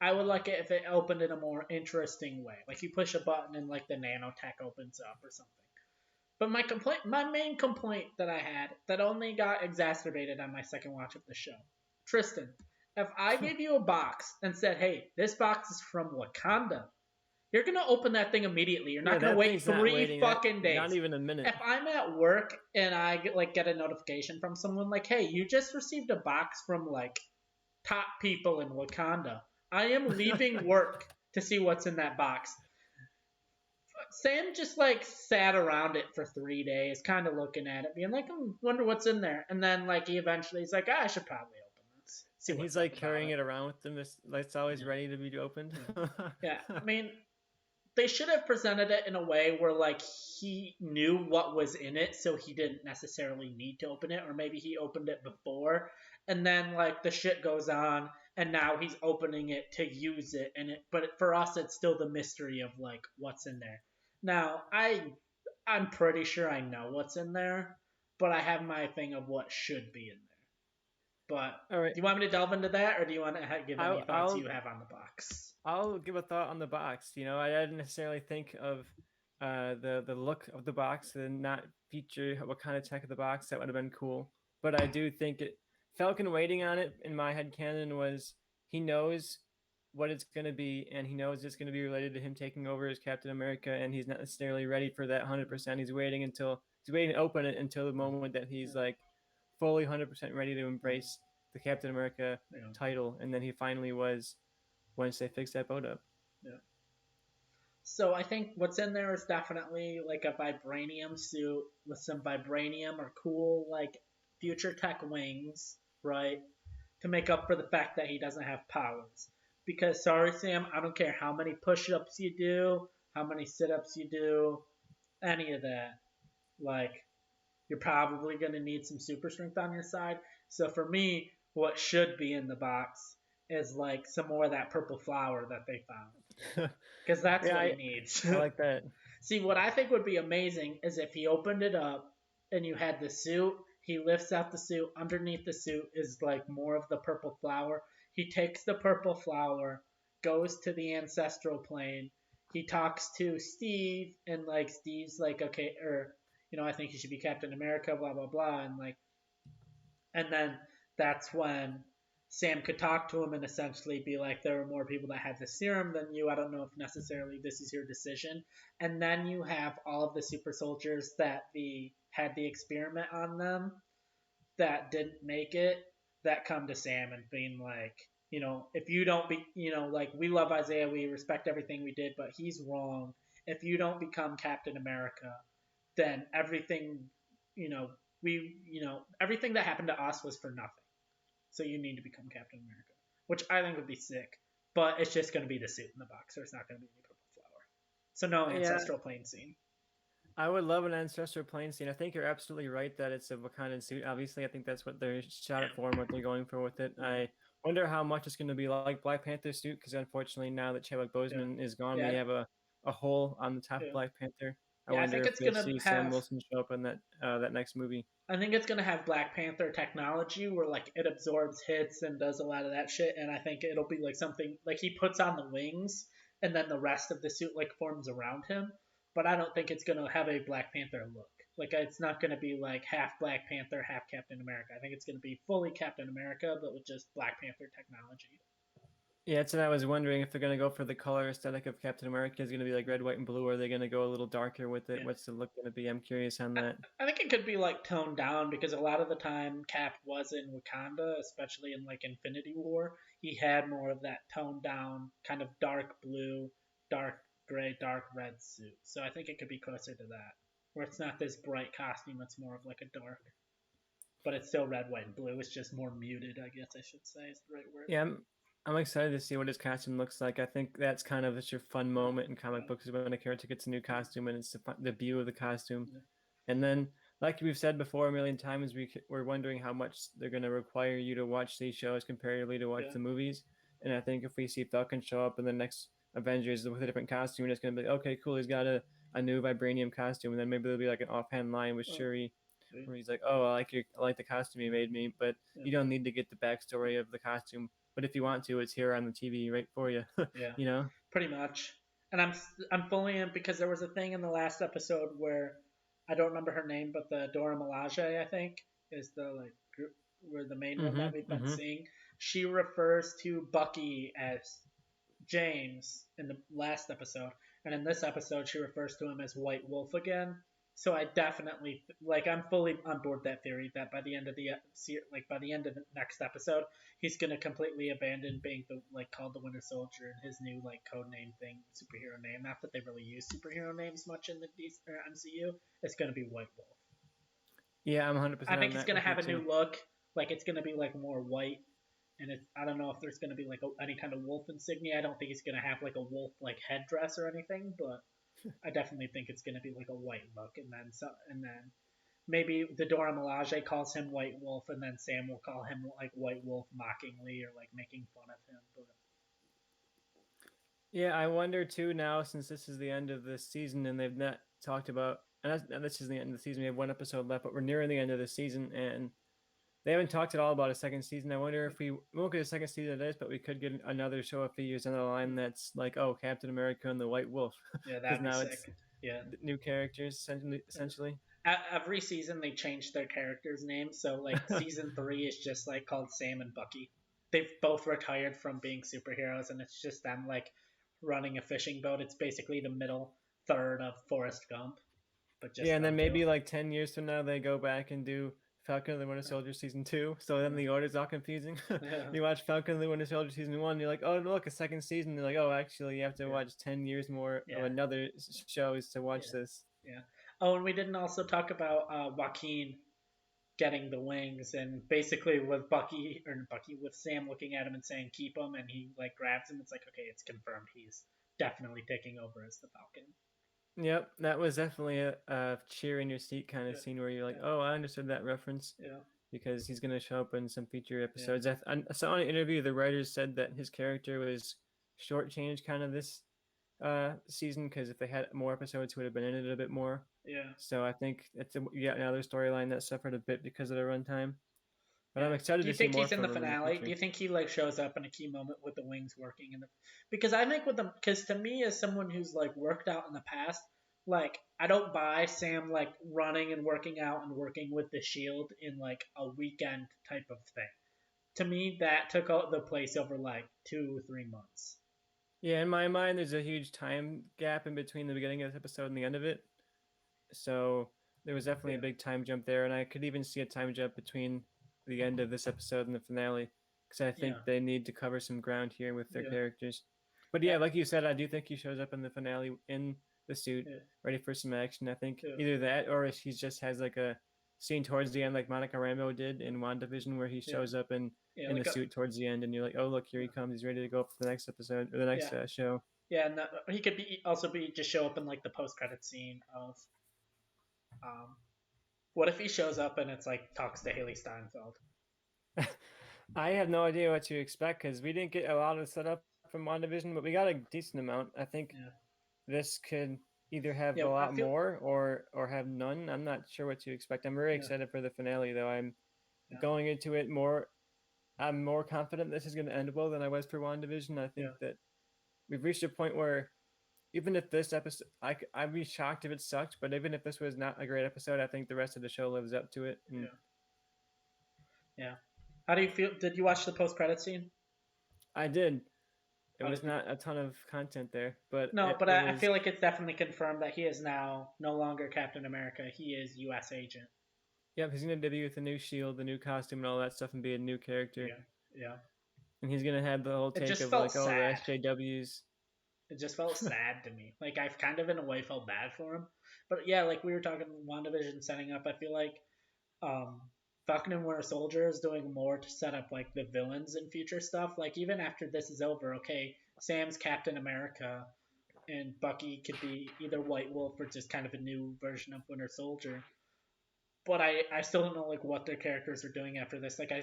I would like it if it opened in a more interesting way. Like you push a button and like the nanotech opens up or something. But my main complaint that I had that only got exacerbated on my second watch of the show, Tristan, if I gave you a box and said, "Hey, this box is from Wakanda," you're gonna open that thing immediately. You're Yeah, not gonna that wait thing's not 3 waiting. That fucking not days. even a minute. If I'm at work and I get a notification from someone like, "Hey, you just received a box from like top people in Wakanda," I am leaving work to see what's in that box. Sam just like sat around it for 3 days, kind of looking at it, being like, wonder what's in there. And then like he's like, I should probably open this, see And what's he's up like about carrying it. it around with him. It's always Yeah, ready to be opened. yeah, yeah. I mean, they should have presented it in a way where like he knew what was in it, so he didn't necessarily need to open it, or maybe he opened it before, and then like the shit goes on, and now he's opening it to use it, and it. But for us, it's still the mystery of like what's in there. Now I'm pretty sure I know what's in there, but I have my thing of what should be in there. But All right, do you want me to delve into that, or do you want to give any I'll thoughts I'll you have on the box? I'll give a thought on the box. I didn't necessarily think of the look of the box and not feature what kind of tech of the box. That would have been cool. But I do think Falcon waiting on it in my head canon was he knows what it's going to be, and he knows it's going to be related to him taking over as Captain America, and he's not necessarily ready for that 100%. He's waiting to open it until the moment that he's like fully 100% ready to embrace the Captain America Yeah, title, and then he finally was once they fix that boat up. yeah. So I think what's in there is definitely like a vibranium suit with some vibranium or cool like future tech wings, right? To make up for the fact that he doesn't have powers. Because sorry Sam, I don't care how many push-ups you do, how many sit-ups you do, any of that. Like you're probably going to need some super strength on your side. So for me, what should be in the box is like some more of that purple flower that they found, because that's Yeah, what he I, needs. I like that. See, what I think would be amazing is if he opened it up and you had the suit. He lifts out the suit. Underneath the suit is like more of the purple flower. He takes the purple flower, goes to the ancestral plane. He talks to Steve, and like Steve's like, okay, or I think he should be Captain America, blah blah blah, and like, and then that's when Sam could talk to him and essentially be like, there are more people that have the serum than you. I don't know if necessarily this is your decision. And then you have all of the super soldiers that had the experiment on them that didn't make it that come to Sam and being like, if you don't be, like we love Isaiah, we respect everything we did, but he's wrong. If you don't become Captain America, then everything, you know, everything that happened to us was for nothing. So you need to become Captain America, which I think would be sick. But it's just going to be the suit in the box. There's not going to be any purple flower. So no Yeah, ancestral plane scene. I would love an ancestral plane scene. I think you're absolutely right that it's a Wakandan suit. Obviously, I think that's what they're shot it for and what they're going for with it. Yeah, I wonder how much it's going to be like Black Panther's suit because unfortunately now that Chadwick yeah, Boseman is gone, we yeah, have a hole on the top of yeah. Black Panther. I Yeah, I wonder think if it's we'll gonna see Sam have. Wilson show up in that next movie. I think it's gonna have Black Panther technology where like it absorbs hits and does a lot of that shit. And I think it'll be like something like he puts on the wings and then the rest of the suit like forms around him. But I don't think it's gonna have a Black Panther look. Like it's not gonna be like half Black Panther, half Captain America. I think it's gonna be fully Captain America, but with just Black Panther technology. Yeah, that's what I was wondering if they're gonna go for the color aesthetic of Captain America is gonna be like red, white, and blue, or are they gonna go a little darker with it? Yeah. What's the look gonna be? I'm curious on I, that. I think it could be like toned down because a lot of the time Cap was in Wakanda, especially in like Infinity War. He had more of that toned down, kind of dark blue, dark gray, dark red suit. So I think it could be closer to that, where it's not this bright costume. It's more of like a dark, but it's still red, white, and blue. It's just more muted, I guess I should say is the right word. Yeah, I'm excited to see what his costume looks like. I think that's kind of it's your fun moment in comic books is when a character gets a new costume and it's the view of the costume. Yeah. And then like we've said before a million times, we're wondering how much they're going to require you to watch these shows comparatively to watch Yeah. the movies. And I think if we see Falcon show up in the next Avengers with a different costume, it's going to be like, okay, cool, he's got a new vibranium costume, and then maybe there'll be like an offhand line with Oh, Shuri yeah. where he's like, oh, I like the costume you made me, but Yeah. you don't need to get the backstory of the costume. But if you want to, it's here on the TV right for you. Yeah. you know? Pretty much. And I'm fully in because there was a thing in the last episode where I don't remember her name, but the Dora Milaje, I think, is the like group where the main one that we've been Mm-hmm. seeing. She refers to Bucky as James in the last episode, and in this episode she refers to him as White Wolf again. So I definitely like I'm fully on board that theory that by the end of the like by the end of the next episode he's gonna completely abandon being the like called the Winter Soldier and his new like code name thing, superhero name. Not that they really use superhero names much in the MCU. It's gonna be White Wolf. Yeah, I'm I 100% on think it's that gonna with you have a too. new look. Like it's gonna be like more white and it's I don't know if there's going to be like any kind of wolf insignia. I don't think he's going to have like a wolf like headdress or anything, but I definitely think it's going to be like a white look, and then maybe the Dora Milaje calls him White Wolf, and then Sam will call him like White Wolf mockingly or like making fun of him. But Yeah, I wonder too now since this is the end of this season and they've not talked about and this is the end of the season. We have one episode left, but we're nearing the end of the season and they haven't talked at all about a second season. I wonder if we won't get a second season of this, but we could get another show a few years down the line that's like, oh, Captain America and the White Wolf, yeah, because that'd be now sick. it's Yeah. new characters essentially. Essentially. Every season they change their characters' names, so like season 3 is just like called Sam and Bucky. They've both retired from being superheroes, and it's just them like running a fishing boat. It's basically the middle third of Forrest Gump, but Yeah, just and then them two. maybe like 10 years from now they go back and do Falcon and the Winter Soldier season 2. So then the order's all confusing. Yeah, you watch Falcon and the Winter Soldier season 1, you're like, oh look, a second season. You're like, oh, actually, you have to yeah, watch 10 years more of yeah, another shows to yeah, watch this. yeah. Oh, and we didn't also talk about Joaquin getting the wings, and basically with Bucky with Sam looking at him and saying keep him, and he like grabs him. It's like okay, it's confirmed. He's definitely taking over as the Falcon. Yep, that was definitely a cheer in your seat kind of Yeah, scene where you're like, yeah, oh, I understood that reference yeah, because he's going to show up in some future yeah, episodes. I saw in an interview the writers said that his character was shortchanged kind of this season because if they had more episodes, he would have been in it a bit more. yeah. So I think it's yet another storyline that suffered a bit because of the runtime. But I'm Yeah. excited Do you to see think more he's in the from him in the finale? Do future. you think he like shows up in a key moment with the wings working in the? Because I think with them, because to me as someone who's like worked out in the past, like I don't buy Sam like running and working out and working with the shield in like a weekend type of thing. To me, that took out the place over like 2 3 months. Yeah, in my mind, there's a huge time gap in between the beginning of this episode and the end of it. So there was definitely a Yeah, big time jump there, and I could even see a time jump between the end of this episode and the finale because I think yeah, they need to cover some ground here with their yeah, characters. But yeah, yeah, like you said, I do think he shows up in the finale in the suit, yeah, ready for some action. I think yeah, either that or he just has like a scene towards the end, like Monica Rambeau did in WandaVision, where he yeah, shows up yeah, in the like a suit towards the end, and you're like, oh look, here he comes, he's ready to go for the next episode or the yeah, next show. yeah, and he could be also be just show up in like the post credit scene of um. What if he shows up and it's like talks to Haley Steinfeld? I have no idea what to expect because we didn't get a lot of setup from WandaVision, but we got a decent amount. I think Yeah, this could either have yeah, a I lot feel more or have none. I'm not sure what to expect. I'm very yeah, excited for the finale though. I'm yeah, going into it more. I'm more confident this is going to end well than I was for WandaVision. I think yeah, that we've reached a point where even if this episode, I'd be shocked if it sucked. But even if this was not a great episode, I think the rest of the show lives up to it. And yeah, yeah. How do you feel? Did you watch the post credit scene? I did. It How was did you? not a ton of content there, but No, but it I was. feel like it's definitely confirmed that he is now no longer Captain America. He is U.S. agent. Yep, he's gonna debut with the new shield, the new costume, and all that stuff, and be a new character. Yeah, yeah. And he's gonna have the whole It take just of felt like, oh, the sad. SJWs. It just felt sad to me. Like I've kind of in a way felt bad for him. But yeah, like we were talking WandaVision setting up, I feel like um Falcon and Winter Soldier is doing more to set up like the villains in future stuff. Like even after this is over, okay, Sam's Captain America and Bucky could be either White Wolf or just kind of a new version of Winter Soldier. but I still don't know like what their characters are doing after this. Like I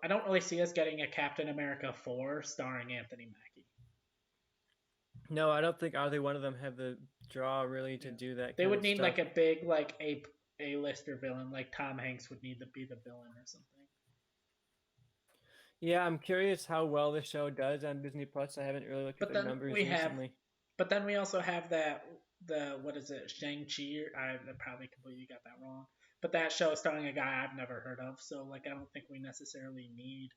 don't really see us getting a Captain America 4 starring Anthony Mackie. No, I don't think either one of them have the draw really to Yeah. do that They kind would of need stuff. like a big like A-lister villain, like Tom Hanks would need to be the villain or something. Yeah, I'm curious how well the show does on Disney Plus. I haven't really looked at But the then numbers we have, recently. but then we also have that the what is it, Shang-Chi? I probably completely got that wrong. But that show starring a guy I've never heard of, so like I don't think we necessarily need.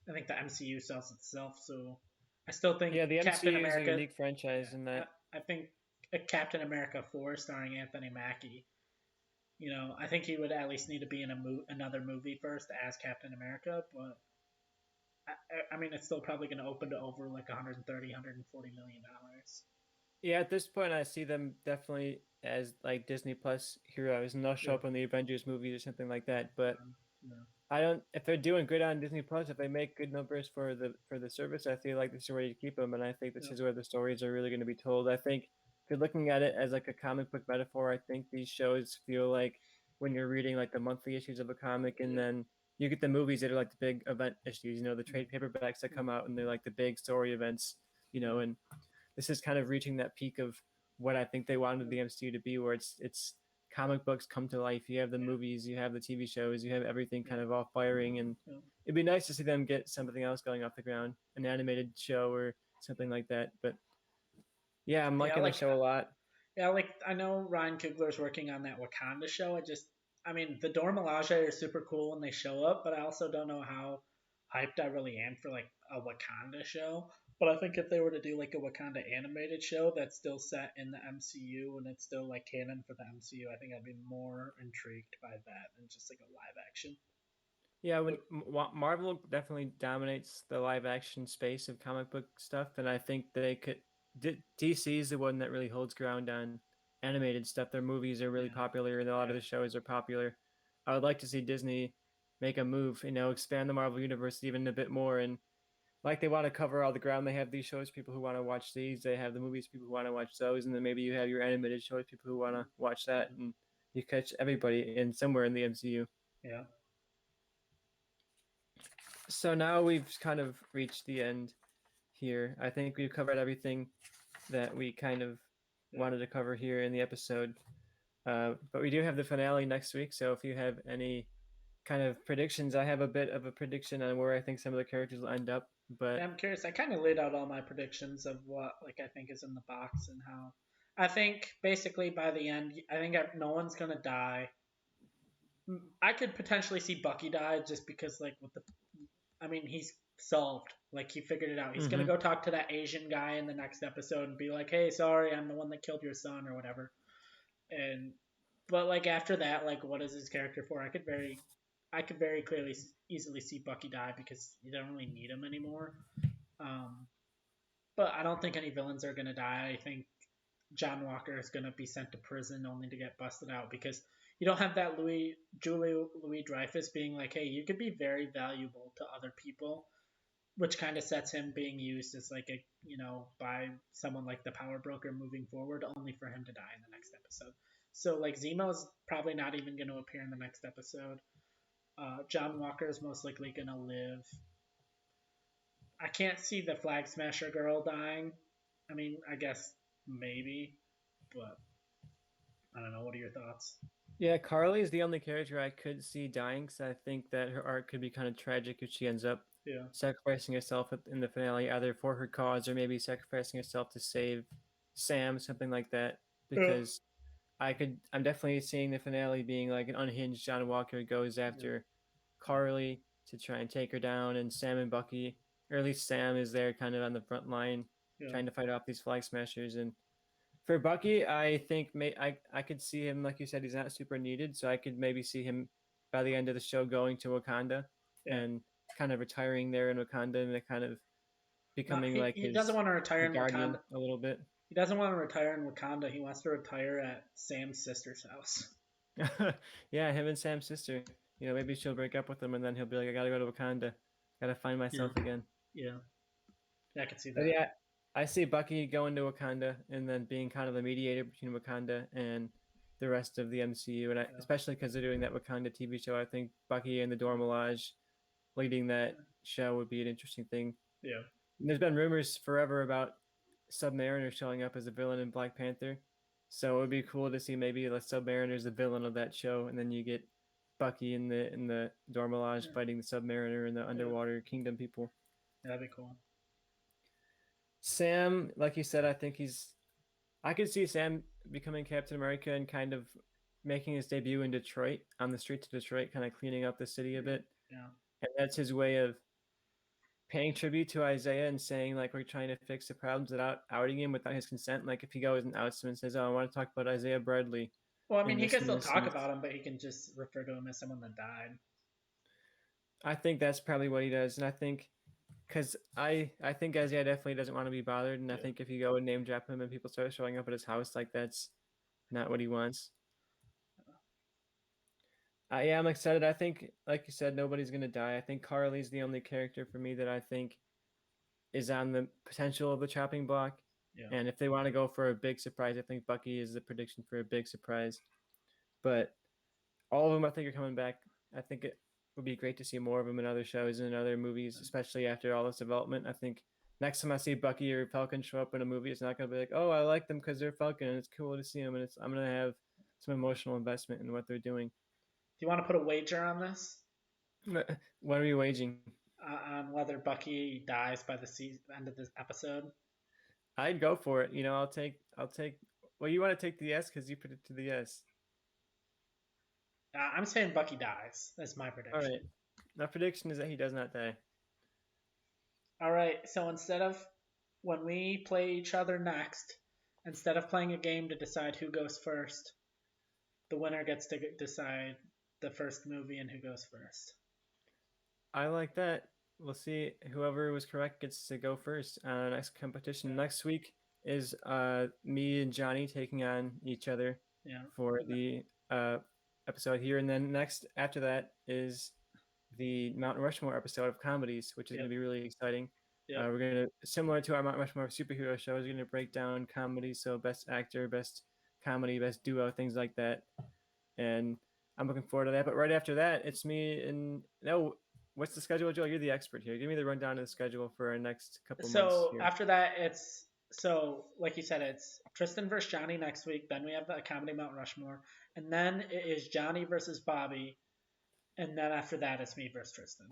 I think the MCU sells itself, so I still think Yeah, the Captain MCU is a America. unique franchise in Yeah, that. I think a Captain America 4 starring Anthony Mackie. I think he would at least need to be in another movie first as Captain America, but I mean, it's still probably going to open to over like 130, 140 million dollars. Yeah, at this point, I see them definitely as like Disney Plus heroes, and they'll show Yeah, up in the Avengers movies or something like that. But yeah, I don't. If they're doing good on Disney Plus, if they make good numbers for the service, I feel like this is where you keep them, and I think this yeah, is where the stories are really going to be told. I think if you're looking at it as like a comic book metaphor, I think these shows feel like when you're reading like the monthly issues of a comic, and yeah, then you get the movies that are like the big event issues. The mm, trade paperbacks that mm, come out, and they're like the big story events. yeah, And this is kind of reaching that peak of what I think they wanted yeah, the MCU to be, where it's comic books come to life. You have the yeah, movies, you have the TV shows, you have everything yeah, kind of all firing, and yeah. it'd be nice to see them get something else going off the ground, an animated show or something like that. But yeah, I'm Yeah, liking the like show a lot. yeah, like I know Ryan Coogler's working on that Wakanda show. I mean, the Dora Milaje are super cool when they show up, but I also don't know how hyped I really am for like a Wakanda show. But I think if they were to do like a Wakanda animated show that's still set in the MCU and it's still like canon for the MCU, I think I'd be more intrigued by that than just like a live action. Yeah, when But Marvel definitely dominates the live action space of comic book stuff, and I think they could. DC is the one that really holds ground on animated stuff. Their movies are really yeah, popular, and a lot of yeah, the shows are popular. I would like to see Disney make a move, expand the Marvel universe even a bit more, and like they want to cover all the ground. They have these shows, people who want to watch these. They have the movies, people who want to watch those, and then maybe you have your animated shows, people who want to watch that, yeah, and you catch everybody in somewhere in the MCU. yeah, So now we've kind of reached the end here. I think we've covered everything that we kind of yeah. wanted to cover here in the episode. But we do have the finale next week. So if you have any kind of predictions, I have a bit of a prediction on where I think some of the characters will end up. Yeah, But I'm curious. I kind of laid out all my predictions of what like I think is in the box and how. I think basically by the end, I think no one's gonna die. I could potentially see Bucky die just because like with the, I mean he's solved. Like he figured it out. He's gonna mm-hmm. go talk to that Asian guy in the next episode and be like, "Hey, sorry, I'm the one that killed your son or whatever." And but like after that, like what is his character for? I could very clearly easily see Bucky die because you don't really need him anymore. Um, But I don't think any villains are going to die. I think John Walker is going to be sent to prison only to get busted out because you don't have that Julie Louis Dreyfus being like, hey, you could be very valuable to other people, which kind of sets him being used as like by someone like the power broker moving forward, only for him to die in the next episode. So like Zemo's probably not even going to appear in the next episode. John Walker is most likely going to live. I can't see the Flag Smasher girl dying. I mean, I guess maybe, but I don't know. What are your thoughts? Yeah, Carly is the only character I could see dying because I think that her arc could be kind of tragic if she ends up Yeah. sacrificing herself in the finale, either for her cause or maybe sacrificing herself to save Sam, something like that. Yeah. Because I'm definitely seeing the finale being like an unhinged John Walker goes Yeah. after Carly to try and take her down, and Sam and Bucky, or at least Sam, is there kind of on the front line Yeah. trying to fight off these flag smashers. And for Bucky, I think I could see him, like you said, he's not super needed, so I could maybe see him by the end of the show going to Wakanda Yeah. and kind of retiring there in Wakanda and kind of No, becoming he, like he doesn't want to retire his in guardian Wakanda. a little bit. He doesn't want to retire in Wakanda. He wants to retire at Sam's sister's house. Yeah, him and Sam's sister. Maybe she'll break up with him, and then he'll be like, "I gotta go to Wakanda, gotta find Yeah. myself again." Yeah. Yeah, I can see But that. yeah, I see Bucky going to Wakanda and then being kind of the mediator between Wakanda and the rest of the MCU, and especially because they're doing that Wakanda TV show. I think Bucky and the Dora Milaje leading that show would be an interesting thing. Yeah. And there's been rumors forever about Submariner showing up as a villain in Black Panther, so it would be cool to see maybe the Submariner's the villain of that show, and then you get Bucky in the Dora Milaje fighting the Submariner and the underwater kingdom people. That'd be cool. Sam, like you said, I could see Sam becoming Captain America and kind of making his debut in Detroit, on the streets of Detroit, kind of cleaning up the city a bit. Yeah. And that's his way of paying tribute to Isaiah and saying, like, we're trying to fix the problems without outing him without his consent. Like, if he goes and outs him and says, oh, I want to talk about Isaiah Bradley. Well, I mean, he can still talk about him, but he can just refer to him as someone that died. I think that's probably what he does. And I think, because I think Isaiah definitely doesn't want to be bothered. And I think if you go and name drop him and people start showing up at his house, like, that's not what he wants. Yeah, I'm excited. I think, like you said, nobody's going to die. I think Carly's the only character for me that I think is on the potential of the chopping block. Yeah. And if they want to go for a big surprise, I think Bucky is the prediction for a big surprise. But all of them, I think, are coming back. I think it would be great to see more of them in other shows and in other movies, especially after all this development. I think next time I see Bucky or Falcon show up in a movie, it's not going to be like, oh, I like them because they're Falcon and it's cool to see them. And I'm going to have some emotional investment in what they're doing. Do you want to put a wager on this? What are you waging? On whether Bucky dies by the end of this episode? I'd go for it. You know, I'll take. Well, you want to take the yes because you predicted the yes. I'm saying Bucky dies. That's my prediction. All right. My prediction is that he does not die. All right. So instead of when we play each other next, instead of playing a game to decide who goes first, the winner gets to decide the first movie and who goes first. I like that. We'll see. Whoever was correct gets to go first. Next competition next week is me and Johnny taking on each other for the episode here, and then next after that is the Mount Rushmore episode of comedies, which is going to be really exciting. We're going to, similar to our Mount Rushmore superhero show, is going to break down comedy, so best actor, best comedy, best duo, things like that, and I'm looking forward to that. But right after that, it's me and what's the schedule, Joe? You're the expert here. Give me the rundown of the schedule for our next couple months. So after that, it's like you said, it's Tristan versus Johnny next week. Then we have the comedy Mount Rushmore, and then it is Johnny versus Bobby, and then after that, it's me versus Tristan.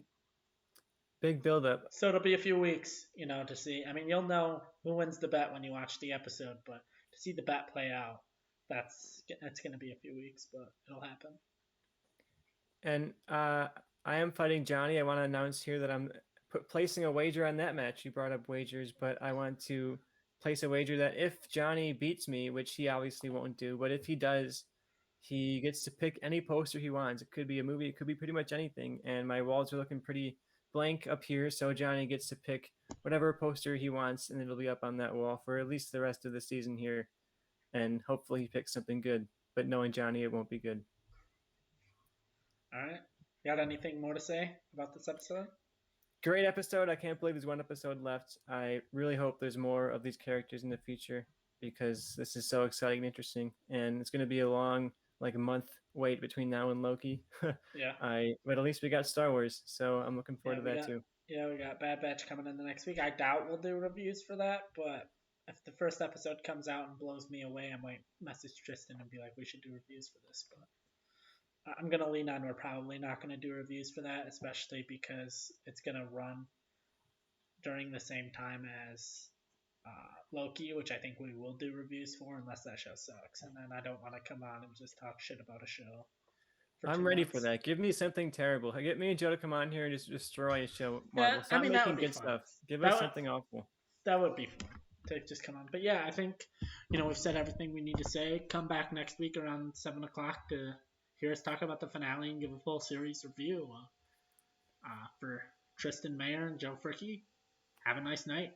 Big build up. So it'll be a few weeks, to see. I mean, you'll know who wins the bet when you watch the episode, but to see the bet play out, that's going to be a few weeks, but it'll happen. And I am fighting Johnny. I want to announce here that I'm placing a wager on that match. You brought up wagers, but I want to place a wager that if Johnny beats me, which he obviously won't do, but if he does, he gets to pick any poster he wants. It could be a movie. It could be pretty much anything. And my walls are looking pretty blank up here, so Johnny gets to pick whatever poster he wants, and it'll be up on that wall for at least the rest of the season here. And hopefully he picks something good. But knowing Johnny, it won't be good. All right. You got anything more to say about this episode? Great episode. I can't believe there's one episode left. I really hope there's more of these characters in the future because this is so exciting and interesting. And it's going to be a long, like a month wait between now and Loki. But at least we got Star Wars, so I'm looking forward to that too. Yeah, we got Bad Batch coming in the next week. I doubt we'll do reviews for that, but if the first episode comes out and blows me away, I might message Tristan and be like, we should do reviews for this. But I'm going to lean on we're probably not going to do reviews for that, especially because it's going to run during the same time as Loki, which I think we will do reviews for unless that show sucks. And then I don't want to come on and just talk shit about a show. I'm ready for that. Give me something terrible. Get me and Joe to come on here and just destroy a show. Marvel. Stop making good stuff. Give us something awful. That would be fun to just come on. But yeah, I think, we've said everything we need to say. Come back next week around 7 o'clock to hear us talk about the finale and give a full series review. For Tristan Mayer and Joe Fricke, have a nice night.